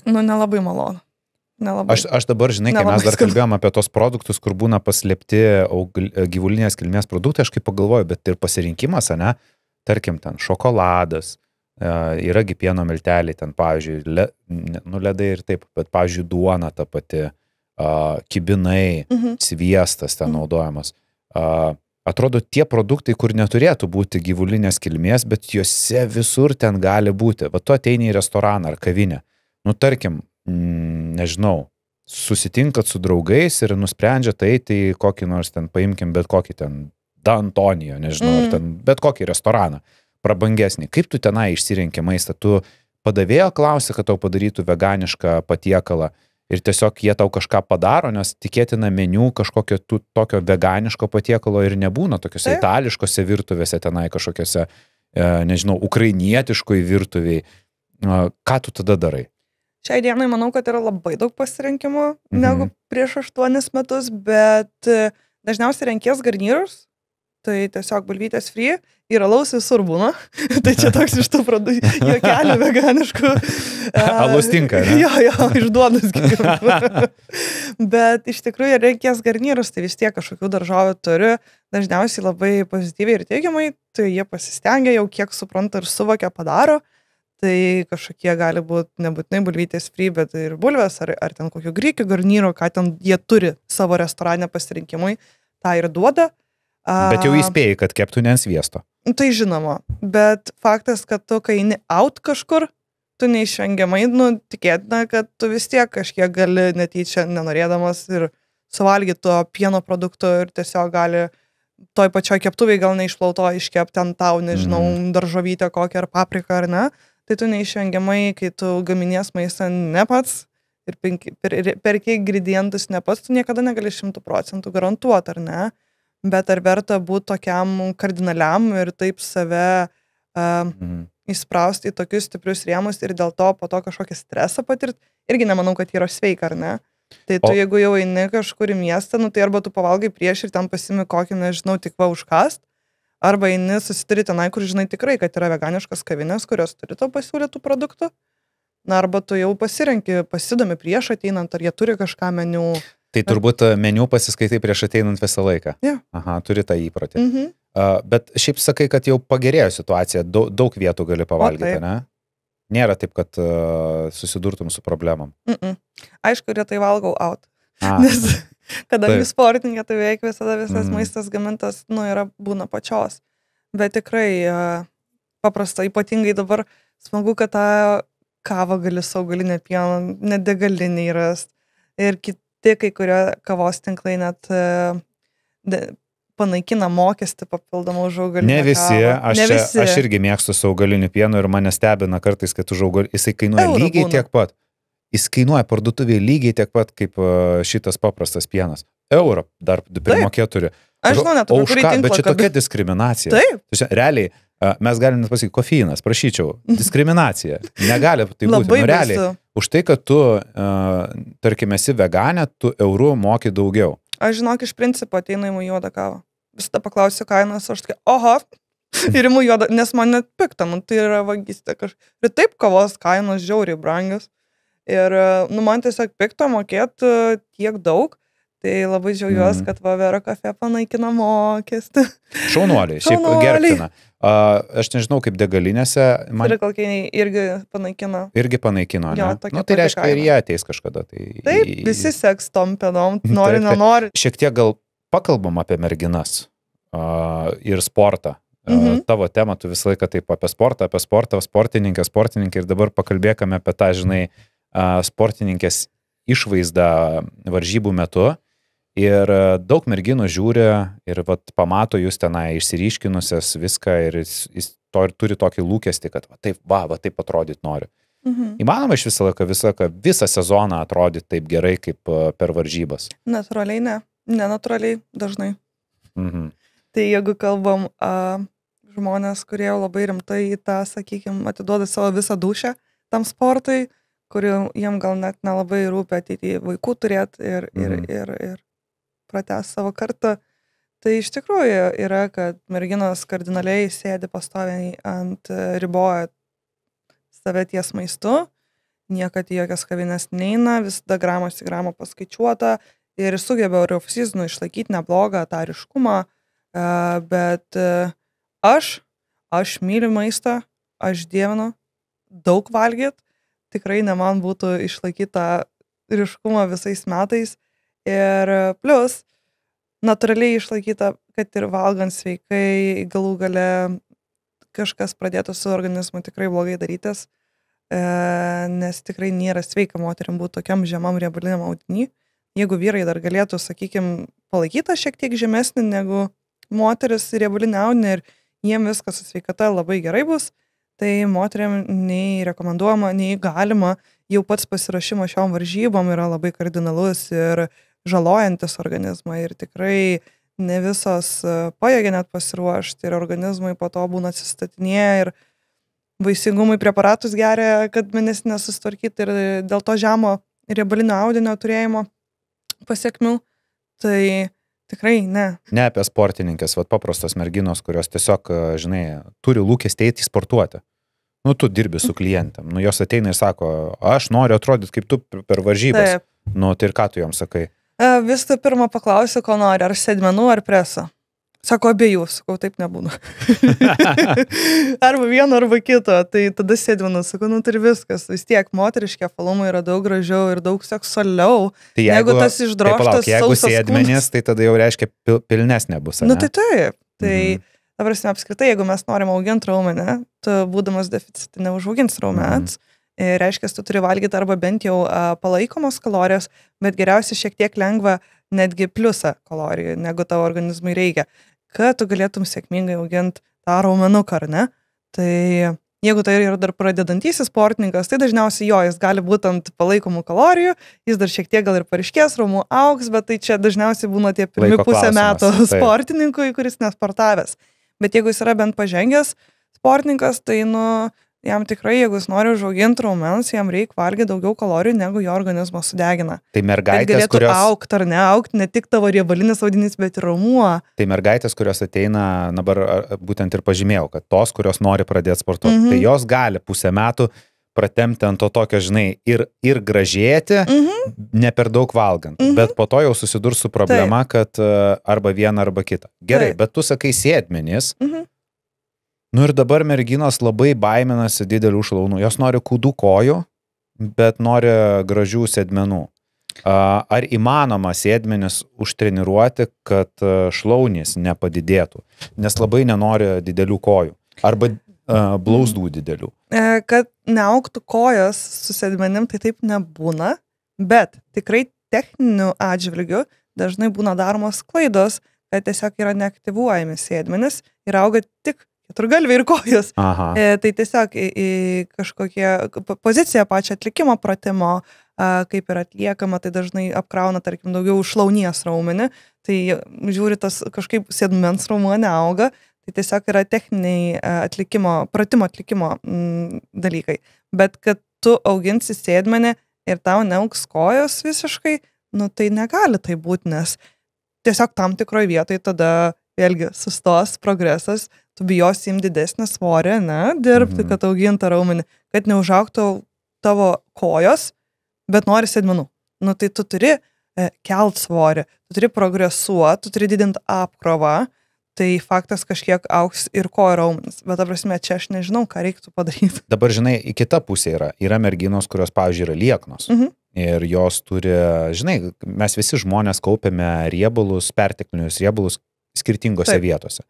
nelabai malonu. Aš dabar, žinai, kai mes dar kalbėjom apie tos produktus, kur būna paslėpti gyvulinės kilmės produktai, aš kaip pagalvoju, bet ir pasirinkimas, ne? Tarkim, ten šokoladas, yragi pieno milteliai, ten, pavyzdžiui, ledai ir taip, bet, pavyzdžiui, duona ta pati, kibinai, sviestas ten naudojamas. Atrodo, tie produktai, kur neturėtų būti gyvulinės kilmės, bet juose visur ten gali būti. Va, tu ateini į restoraną ar kavinę. Tarkim, nežinau, susitinkat su draugais ir nusprendžiat eiti į kokį nors ten, paimkim bet kokį ten D'Antonijo, nežinau, ar ten bet kokį restoraną. Prabangesnį. Kaip tu tenai išsirenki maistą? Tu padavėjo klausi, kad tau padarytų veganišką patiekalą ir tiesiog jie tau kažką padaro, nes tikėtina meniu kažkokio tokio veganiško patiekalo ir nebūna tokiuose itališkose virtuvėse tenai kažkokiuose, nežinau, ukrainietiškoj virtuviai. ką tu tada darai? Šiai dienai manau, kad yra labai daug pasirinkimų negu prieš 8 metus, bet dažniausiai renkies garnyrus, tai tiesiog bulvytės free ir alaus visur būna. Tai čia toks iš tų juokelių veganiškų. Alus tinka, ne? Jo, išduodas. Bet iš tikrųjų reikės garnyrus, tai vis tiek kažkokių daržovių turi, dažniausiai labai pozityviai ir teigiamai, tai jie pasistengia jau kiek supranta ir suvokia padaro. Tai kažkokie gali būti nebūtinai bulvytės free, bet ir bulvės, ar ten kokių grikių garnyrų, ką ten jie turi savo restorane pasirinkimui, tą ir duoda. Bet jau įspėjai, kad keptų ne ant sviesto. Tai žinoma, bet faktas, kad tu, kai eini out kažkur, tu neišvengiamai, tikėtina, kad tu vis tiek kažkiek gali netyčia nenorėdamas ir suvalgyti to pieno produkto ir tiesiog gali toj pačioj keptuviai gal neišplauto iškepti ant tau, nežinau, daržovytę kokią ar papriką ar ne. Tai tu neišvengiamai, kai tu gaminies maistą ne pats ir perki ingredientus ne pats, tu niekada negali 100% garantuoti, ar ne? Bet ar verta būti tokiam kardinaliam ir taip save įsprausti į tokius stiprius rėmus ir dėl to po to kažkokį stresą patirti, irgi nemanau, kad yra sveika, ar ne? Tai tu jeigu jau eini kažkur į miestą, tai arba tu pavalgai prieš ir ten pasimi kokį, nežinau, tik va užkast, arba eini susitari tenai, kur žinai tikrai, kad yra veganiškas kavinės, kurios turi tau pasiūlytų produktų, arba tu jau pasidomi prieš ateinant, ar jie turi kažką meniu. Tai turbūt meniu pasiskaitai prieš ateinant visą laiką. Yeah. Aha, turi tą įprotį. Bet šiaip sakai, kad jau pagerėjo situacija, daug vietų gali pavalgyti, ne? Nėra taip, kad susidurtum su problemom. Aišku, retai valgau out. Nes kadangi sportininkė, tai beveik visas maistas gamintas, būna pačios. Bet tikrai paprasta, ypatingai dabar smagu, kad tą kavą gali saugalinę pieną, net degalinį rast. Ir kiti kai kurie kavos tinklai net panaikina mokestį papildomą už augalinę kavą. Aš irgi mėgstu su augaliniu pienu ir mane stebina kartais, kad jisai kainuoja lygiai tiek pat. Jis kainuoja parduotuvėje lygiai tiek pat, kaip šitas paprastas pienas. Eurą dar primokėt turi. Aš žinau, net kurį tinklą. Bet čia tokia diskriminacija. Taip. Realiai, mes galim net pasakyti, kofeinas, prašyčiau, diskriminacija. Negali tai būti. Realiai, už tai, kad tu, tarkim, esi veganė, tu eurų moki daugiau. Aš žinok, iš principo ateina į juodą kavą. Visada paklausiu kainos, aš tokia, oho, ir imu juodą, nes man net pikta, tai yra vagystė kažkaip. Ir taip kavos kainos žiauriai brangios. Ir, man tiesiog pikta mokėti tiek daug, tai labai džiaugiuosi, kad Vero kafe panaikina mokestį. Šaunuoliai, šiaip gerbtina. Aš nežinau, kaip degalinėse. Trikalkiniai irgi panaikino. Irgi panaikino, ne? Tai reiškia, ir jie ateis kažkada. Taip, visi seks tom pedom, nori, nenori. Šiek tiek gal pakalbam apie merginas ir sportą. Tavo tema, tu visą laiką taip apie sportą, sportininkai ir dabar pakalbėkime apie tą, žinai, sportininkės išvaizdą varžybų metu ir daug merginų žiūri ir pamato jūs tenai išsiryškinusias viską ir jis turi tokį lūkestį, kad taip atrodyt nori. Įmanoma iš visą sezoną atrodyti taip gerai kaip per varžybas? Natūraliai ne, nenatūraliai dažnai. Tai jeigu kalbam žmonės, kurie labai rimtai į tą, sakykime, atiduoda savo visą dūšią tam sportui, kurių jiem gal net nelabai rūpia ateityje vaikų turėti ir pratęs savo kartą. Tai iš tikrųjų yra, kad merginos kardinaliai sėdi pastoviai ant riboja save ties maistu, niekad į jokias kavinės neina, visada gramos į gramą paskaičiuota ir sugeba off-seasonu išlaikyti neblogą tą ryškumą, bet aš myliu maistą, aš dievinu daug valgyti, tikrai ne man būtų išlaikyta ryškumą visais metais ir plus natūraliai išlaikyta, kad ir valgant sveikai galų gale kažkas pradėtų su organizmu tikrai blogai darytis, nes tikrai nėra sveika moteriam būti tokiam žemam riebaliniam audiny. Jeigu vyrai dar galėtų, sakykime, palaikytą šiek tiek žemesnį negu moteris riebalinį audinį ir jiem viskas su sveikata labai gerai bus, tai moteriam nei rekomenduojama, nei galima, jau pats pasiruošimas šiom varžybom yra labai kardinalus ir žalojantis organizmą ir tikrai ne visos pajėgia net pasiruošti ir organizmai po to būna atsistatinėję ir vaisingumui preparatus geria, kad mėnesinė susitvarkyti ir dėl to žemo riebalinio audinio turėjimo pasiekmių. Tai tikrai ne. Ne apie sportininkės, paprastos merginos, kurios tiesiog, žinai, turi lūkestį eiti sportuoti. Nu, tu dirbi su klientėm. Nu, jos ateina ir sako, aš noriu atrodyti kaip tu per varžybas. Taip. Nu, tai ir ką tu joms sakai? Visų pirma paklausiu, ko nori, ar sėdmenų, ar preso. Sako, abiejų, sakau, taip nebūna. Arba vieno, arba kito, tai tada sėdmenų, sakau, nu, tai ir viskas. Vis tiek moteriški apvalumai yra daug gražiau ir daug seksualiau, tai jeigu tas išdrožtas jeigu sėdmenys, tai tada jau reiškia pilnesnė bus. Nu, tai taip. Tai, ta prasme, apskritai, jeigu mes norim auginti raumenį, tu būdamas deficite neužaugins raumens, reiškia, tu turi valgyti arba bent jau palaikomos kalorijos, bet geriausia šiek tiek lengva netgi pliusą kalorijų, negu tavo organizmui reikia, kad tu galėtum sėkmingai auginti tą raumenuką, ar ne? Tai jeigu tai yra dar pradedantysis sportininkas, tai dažniausiai jis gali būti ant palaikomų kalorijų, jis dar šiek tiek gal ir pariškės, raumų augs, bet tai čia dažniausiai būna tie pirmi pusę metų sportininkui, kuris nesportavęs. Bet jeigu jis yra bent pažengęs sportininkas, tai jam tikrai, jeigu jis nori užauginti raumens, jam reikia valgyti daugiau kalorijų, negu jo organizmas sudegina. Tai mergaitės, kurios augti ar neaugti, ne tik tavo riebalinis audinys, bet ir raumuo. Tai mergaitės, kurios ateina, dabar būtent ir pažymėjau, kad tos, kurios nori pradėti sportuoti, tai jos gali pusę metų pratempti ant to tokio, žinai, ir gražėti, ne per daug valgant. Bet po to jau susidurs su problema, kad arba viena, arba kita. Gerai, bet tu sakai sėdmenys. Nu ir dabar merginos labai baiminasi didelių šlaunų. Jos nori kūdų kojų, bet nori gražių sėdmenų. Ar įmanoma sėdmenis užtreniruoti, kad šlaunys nepadidėtų? Nes labai nenori didelių kojų. Arba blauzdų didelių. Kad neaugtų kojos su sėdmenim, tai taip nebūna. Bet tikrai techniniu atžvilgiu dažnai būna daromos klaidos, kad tiesiog yra neaktyvuojami sėdmenis ir auga tik keturgalviai ir kojos. Tai tiesiog į kažkokie poziciją pačią atlikimo pratimo, kaip yra atliekama, tai dažnai apkrauna, tarkim, daugiau šlaunies raumenį, tai žiūri, tas kažkaip sėdmens raumuo neauga, tai tiesiog yra techniniai pratimo atlikimo dalykai. Bet kad tu auginsi sėdmenį ir tau neaugs kojos visiškai, nu tai negali tai būti, nes tiesiog tam tikroje vietoje tada vėlgi sustos progresas, tu bijosi imti didesnį svorį, dirbti, kad augintų raumenį, kad neužaugtų tavo kojos, bet nori sėdmenų. Nu tai tu turi kelt svorį, tu turi progresuoti, tu turi didinti apkrovą, tai faktas kažkiek augs ir kojų raumenis. Bet, ta prasme, čia aš nežinau, ką reiktų padaryti. Dabar, žinai, į kitą pusę yra merginos, kurios, pavyzdžiui, yra lieknos. Ir jos turi, žinai, mes visi žmonės kaupiame riebalus, perteklinius riebalus skirtingose vietose.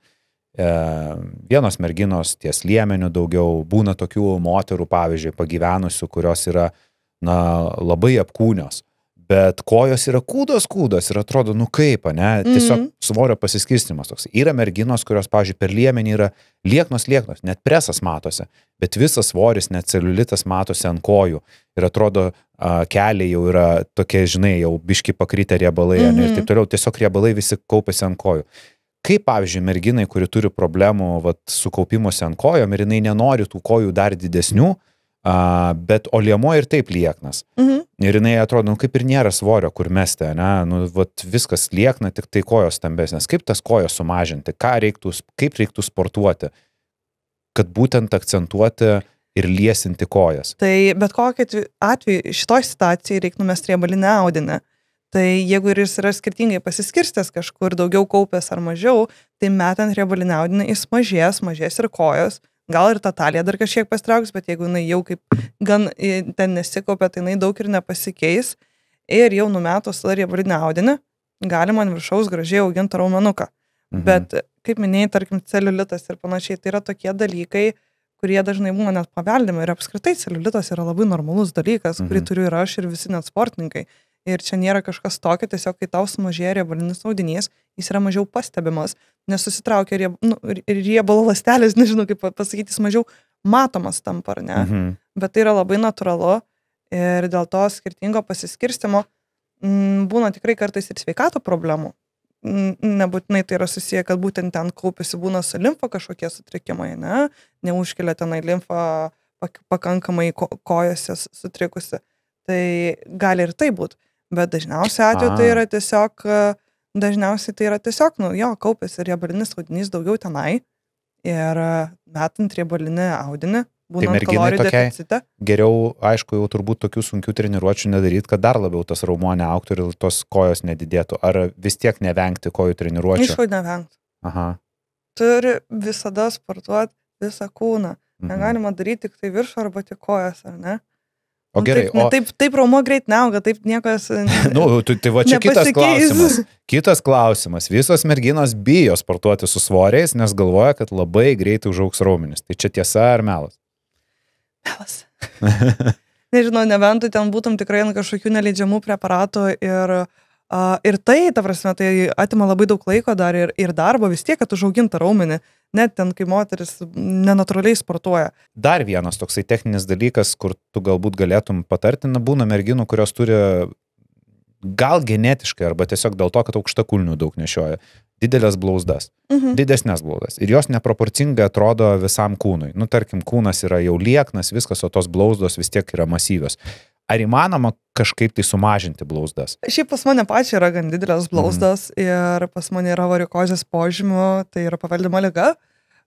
Vienos merginos ties liemeniu daugiau, būna tokių moterų, pavyzdžiui, pagyvenusių, kurios yra, labai apkūnios, bet kojos yra kūdos ir atrodo, kaip, tiesiog svorio pasiskirstimas toks. Yra merginos, kurios, pavyzdžiui, per liemenį yra lieknos, net presas matosi, bet visas svoris, net celiulitas matosi ant kojų ir atrodo, keliai jau yra tokie, žinai, jau biški pakritę riebalai ir taip toliau, tiesiog riebalai visi kaupiasi ant kojų. Kaip, pavyzdžiui, merginai, kuri turi problemų su kaupimuose ant kojom ir jinai nenori tų kojų dar didesnių, bet o liemuo ir taip lieknas. Ir jinai atrodo, kaip ir nėra svorio, kur mesti, viskas liekna, tik tai kojos stambesnės. Kaip tas kojos sumažinti? Kaip reiktų sportuoti, kad būtent akcentuoti ir liesinti kojas? Tai bet kokiu atveju šitoj situacijai reiktų numesti riebalinę audinį. Tai jeigu ir jis yra skirtingai pasiskirstęs kažkur, daugiau kaupęs ar mažiau, tai metant riebalinę audinį jis mažės ir kojos. Gal ir ta talija dar kažkiek pastrauks, bet jeigu jinai jau kaip gan ten nesikaupia, tai jinai daug ir nepasikeis. Ir jau numetus riebalinę audinį, galima ant viršaus gražiai auginti raumenuką. Bet, kaip minėjai, tarkim, celiulitas ir panašiai, tai yra tokie dalykai, kurie dažnai būna net paveldimi. Ir apskritai celiulitas yra labai normalus dalykas, kurį turiu ir aš, ir visi net sportininkai. Ir čia nėra kažkas tokio, tiesiog kai tau sumažėja riebalinis audinys, jis yra mažiau pastebimas, nes susitraukia riebalo ląstelės, nežinau kaip pasakyti, jis mažiau matomas tampa, ar ne? Bet tai yra labai natūralu ir dėl to skirtingo pasiskirstimo būna tikrai kartais ir sveikato problemų. nebūtinai tai yra susiję, kad būtent ten kaupiasi būna su limfa kažkokie sutrikimai, ne? Neužkelia tenai limfa pakankamai kojose sutrikusi. Tai gali ir tai būti. Bet dažniausiai atveju tai yra tiesiog, nu jo, kaupiasi riebalinis audinys daugiau tenai ir metant riebalinį audinį, būnant kalorijų deficite. Geriau, aišku, jau turbūt tokių sunkių treniruočių nedaryti, kad dar labiau tas raumuo neaugtų ir tos kojos nedidėtų. Ar vis tiek nevengti kojų treniruočių? Aišku, nevengti. Aha. Turi visada sportuoti visą kūną. Negalima daryti tik tai viršų arba tik kojas, ar ne? O gerai, taip raumuo greit neauga, taip niekas tai va čia kitas klausimas. Kitas klausimas. Visos merginos bijo sportuoti su svoriais, nes galvoja, kad labai greitai užaugs raumenis. Tai čia tiesa ar melas? Melas. Nežinau, nebent ten būtum tikrai ant kažkokių neleidžiamų preparatų ir tai, ta prasme, tai atima labai daug laiko dar ir darbo vis tiek, kad užauginta raumenį, net ten, kai moteris nenatūraliai sportuoja. Dar vienas toksai techninis dalykas, kur tu galbūt galėtum patarti, būna merginų, kurios turi gal genetiškai arba tiesiog dėl to, kad aukštakulnių daug nešioja, didelės blauzdas, didesnės blauzdas ir jos neproporcingai atrodo visam kūnui. Nu, tarkim, kūnas yra jau lieknas, viskas, o tos blauzdos vis tiek yra masyvios. Ar įmanoma kažkaip tai sumažinti blauzdas? Šiaip pas mane pačiai yra gan didelės blauzdas ir pas mane yra varikozės požymių, tai yra paveldima liga.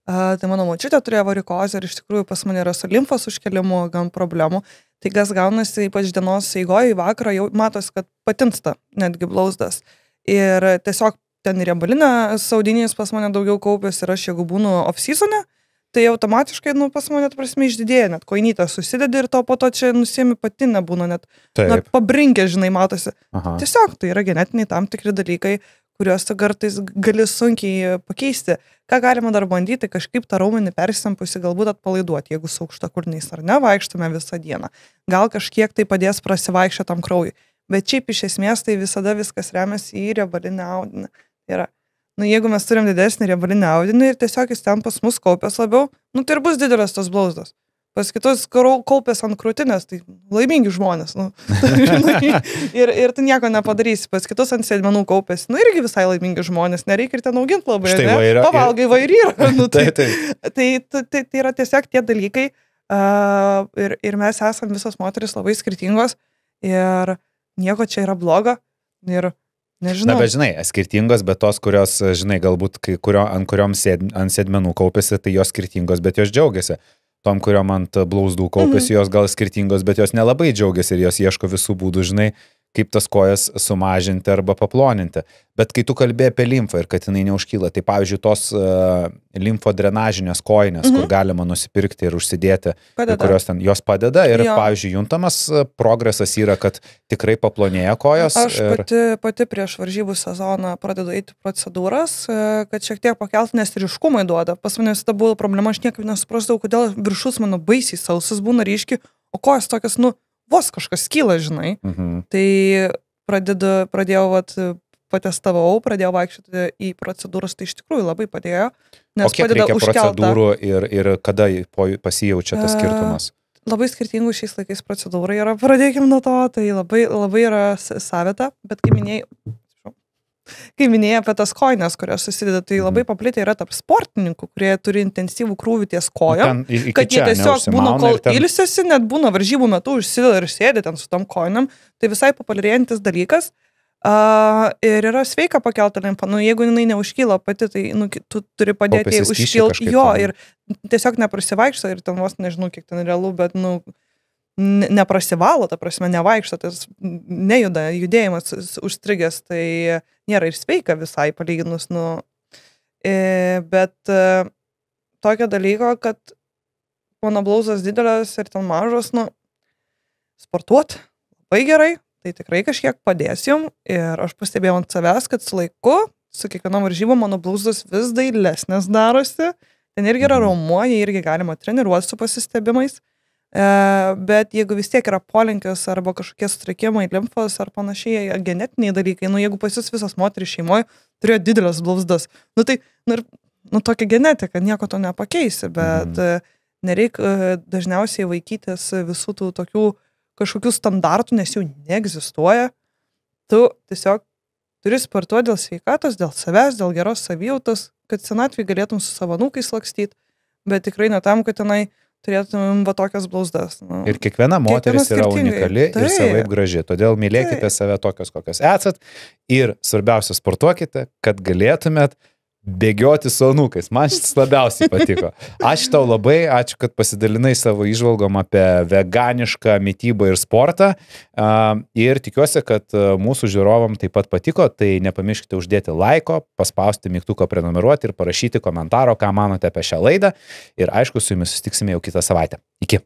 Tai mano močiutė turėjo varikozę ir iš tikrųjų pas mane yra su limfos užkelimu gan problemų. Tai kas gaunasi, ypač dienos eigoje į vakarą, jau matos, kad patinsta netgi blauzdas. Ir tiesiog ten riebalinės audinys pas mane daugiau kaupės ir aš jeigu būnu off-seasone, tai automatiškai, pas mane, prasme, išdidėja, net koinytę susidedi ir to po to čia nusiemi patinę būna, net pabrinkę, žinai, matosi. Aha. Tiesiog tai yra genetiniai tam tikri dalykai, kuriuos tu kartais gali sunkiai pakeisti. Ką galima dar bandyti, kažkaip tą raumenį persitempusi galbūt atpalaiduoti, jeigu su aukštakulniais ar ne, vaikštame visą dieną. Gal kažkiek tai padės prasivaikščioti tam kraujui. Bet šiaip iš esmės tai visada viskas remiasi į riebalinę audinį. Jeigu mes turim didesnį riebalinį audinį ir tiesiog jis ten pas mus kaupės labiau, tai ir bus didelės tos blauzdos. Pas kitus kaupės ant krūtinės, tai laimingi žmonės. Ir tu nieko nepadarysi. Pas kitus ant sėdmenų kaupės, irgi visai laimingi žmonės, nereikia ir ten auginti labai. Pavalgai va ir yra. Tai yra tiesiog tie dalykai ir mes esam visos moteris labai skirtingos ir nieko čia yra blogo ir nežinau. Na, bet žinai, skirtingos, bet tos, kurios, žinai, galbūt ant sėdmenų kaupėsi, tai jos skirtingos, bet jos džiaugiasi. Tom, kuriom ant blauzdų kaupėsi, jos gal skirtingos, bet jos nelabai džiaugiasi ir jos ieško visų būdų, žinai, kaip tas kojas sumažinti arba paploninti. Bet kai tu kalbėjai apie limfą ir kad jinai neužkyla, tai pavyzdžiui, tos limfodrenažinės kojinės, kur galima nusipirkti ir užsidėti, kurios ten jos padeda ir, pavyzdžiui, juntamas progresas yra, kad tikrai paplonėja kojos. Aš pati prieš varžybų sezoną pradedu eiti procedūras, kad šiek tiek pakelt, nes ryškumai duoda. Pas mane visada buvo problema, aš niekaip nesuprasdavau, kodėl viršus mano baisiai sausas būna ryški, o kojas tokias, vos kažkas kyla, žinai. Tai pradėjau, patestavau, pradėjau vaikščioti į procedūras, tai iš tikrųjų labai padėjo. O kiek reikia procedūrų ir kada pasijaučia tas skirtumas? Labai skirtingų šiais laikais procedūrai yra, pradėkim nuo to, tai labai yra savita, bet kai minėjai apie tas kojines, kurios susideda, tai labai paplitę yra tarp sportininkų, kurie turi intensyvų krūvį ties kojom, kad jie tiesiog būna, kol ilsiasi, net būna varžybų metu užsideda ir sėdi ten su tom kojinam, tai visai populiarėjantis dalykas. Ir yra sveika pakelti limfą, jeigu jinai neužkyla pati, tai tu turi padėti užkilti jo ir tiesiog neprasivaikšto ir ten vos nežinau, kiek ten realu, bet neprasivalo, ta prasme, nevaikšto, tas nejuda, judėjimas užstrigęs, tai nėra ir sveika visai palyginus, bet tokio dalyko, kad mano blauzos didelės ir ten mažos, sportuot labai gerai, tai tikrai kažkiek padės jum ir aš pastebėjau ant savęs, kad su laiku, su kiekvienom varžybom mano blauzos vis dailesnės darosi, ten irgi yra raumuo, jie irgi galima treniruoti su pasistebimais. Bet jeigu vis tiek yra polinkis arba kažkokie sutrikimai, limfos ar panašiai genetiniai dalykai, jeigu pas jūs visos moterys šeimoje turėjo didelės blauzdas, tai tokia genetika, nieko to nepakeisi, bet nereikia dažniausiai vaikytis visų tų tokių kažkokių standartų, nes jų neegzistuoja. Tu tiesiog turi sportuoti dėl sveikatos, dėl savęs, dėl geros savijautos, kad senatvį galėtum su savo anūkais lakstyti, bet tikrai ne tam, kad tenai turėtumėm va tokias blauzdas. Nu. Ir kiekviena moteris yra skirtingai. unikali ir Taip. savaip graži. Todėl mylėkite Taip. save tokios, kokios esat. Ir svarbiausia, sportuokite, kad galėtumėt bėgioti su anūkais. Man šitas labiausiai patiko. Ačiū tau labai, ačiū, kad pasidalinai savo įžvalgom apie veganišką mitybą ir sportą. Ir tikiuosi, kad mūsų žiūrovam taip pat patiko. Tai nepamirškite uždėti laiko, paspausti mygtuką prenumeruoti ir parašyti komentaro, ką manote apie šią laidą. Ir aišku, su jumis susitiksime jau kitą savaitę. Iki.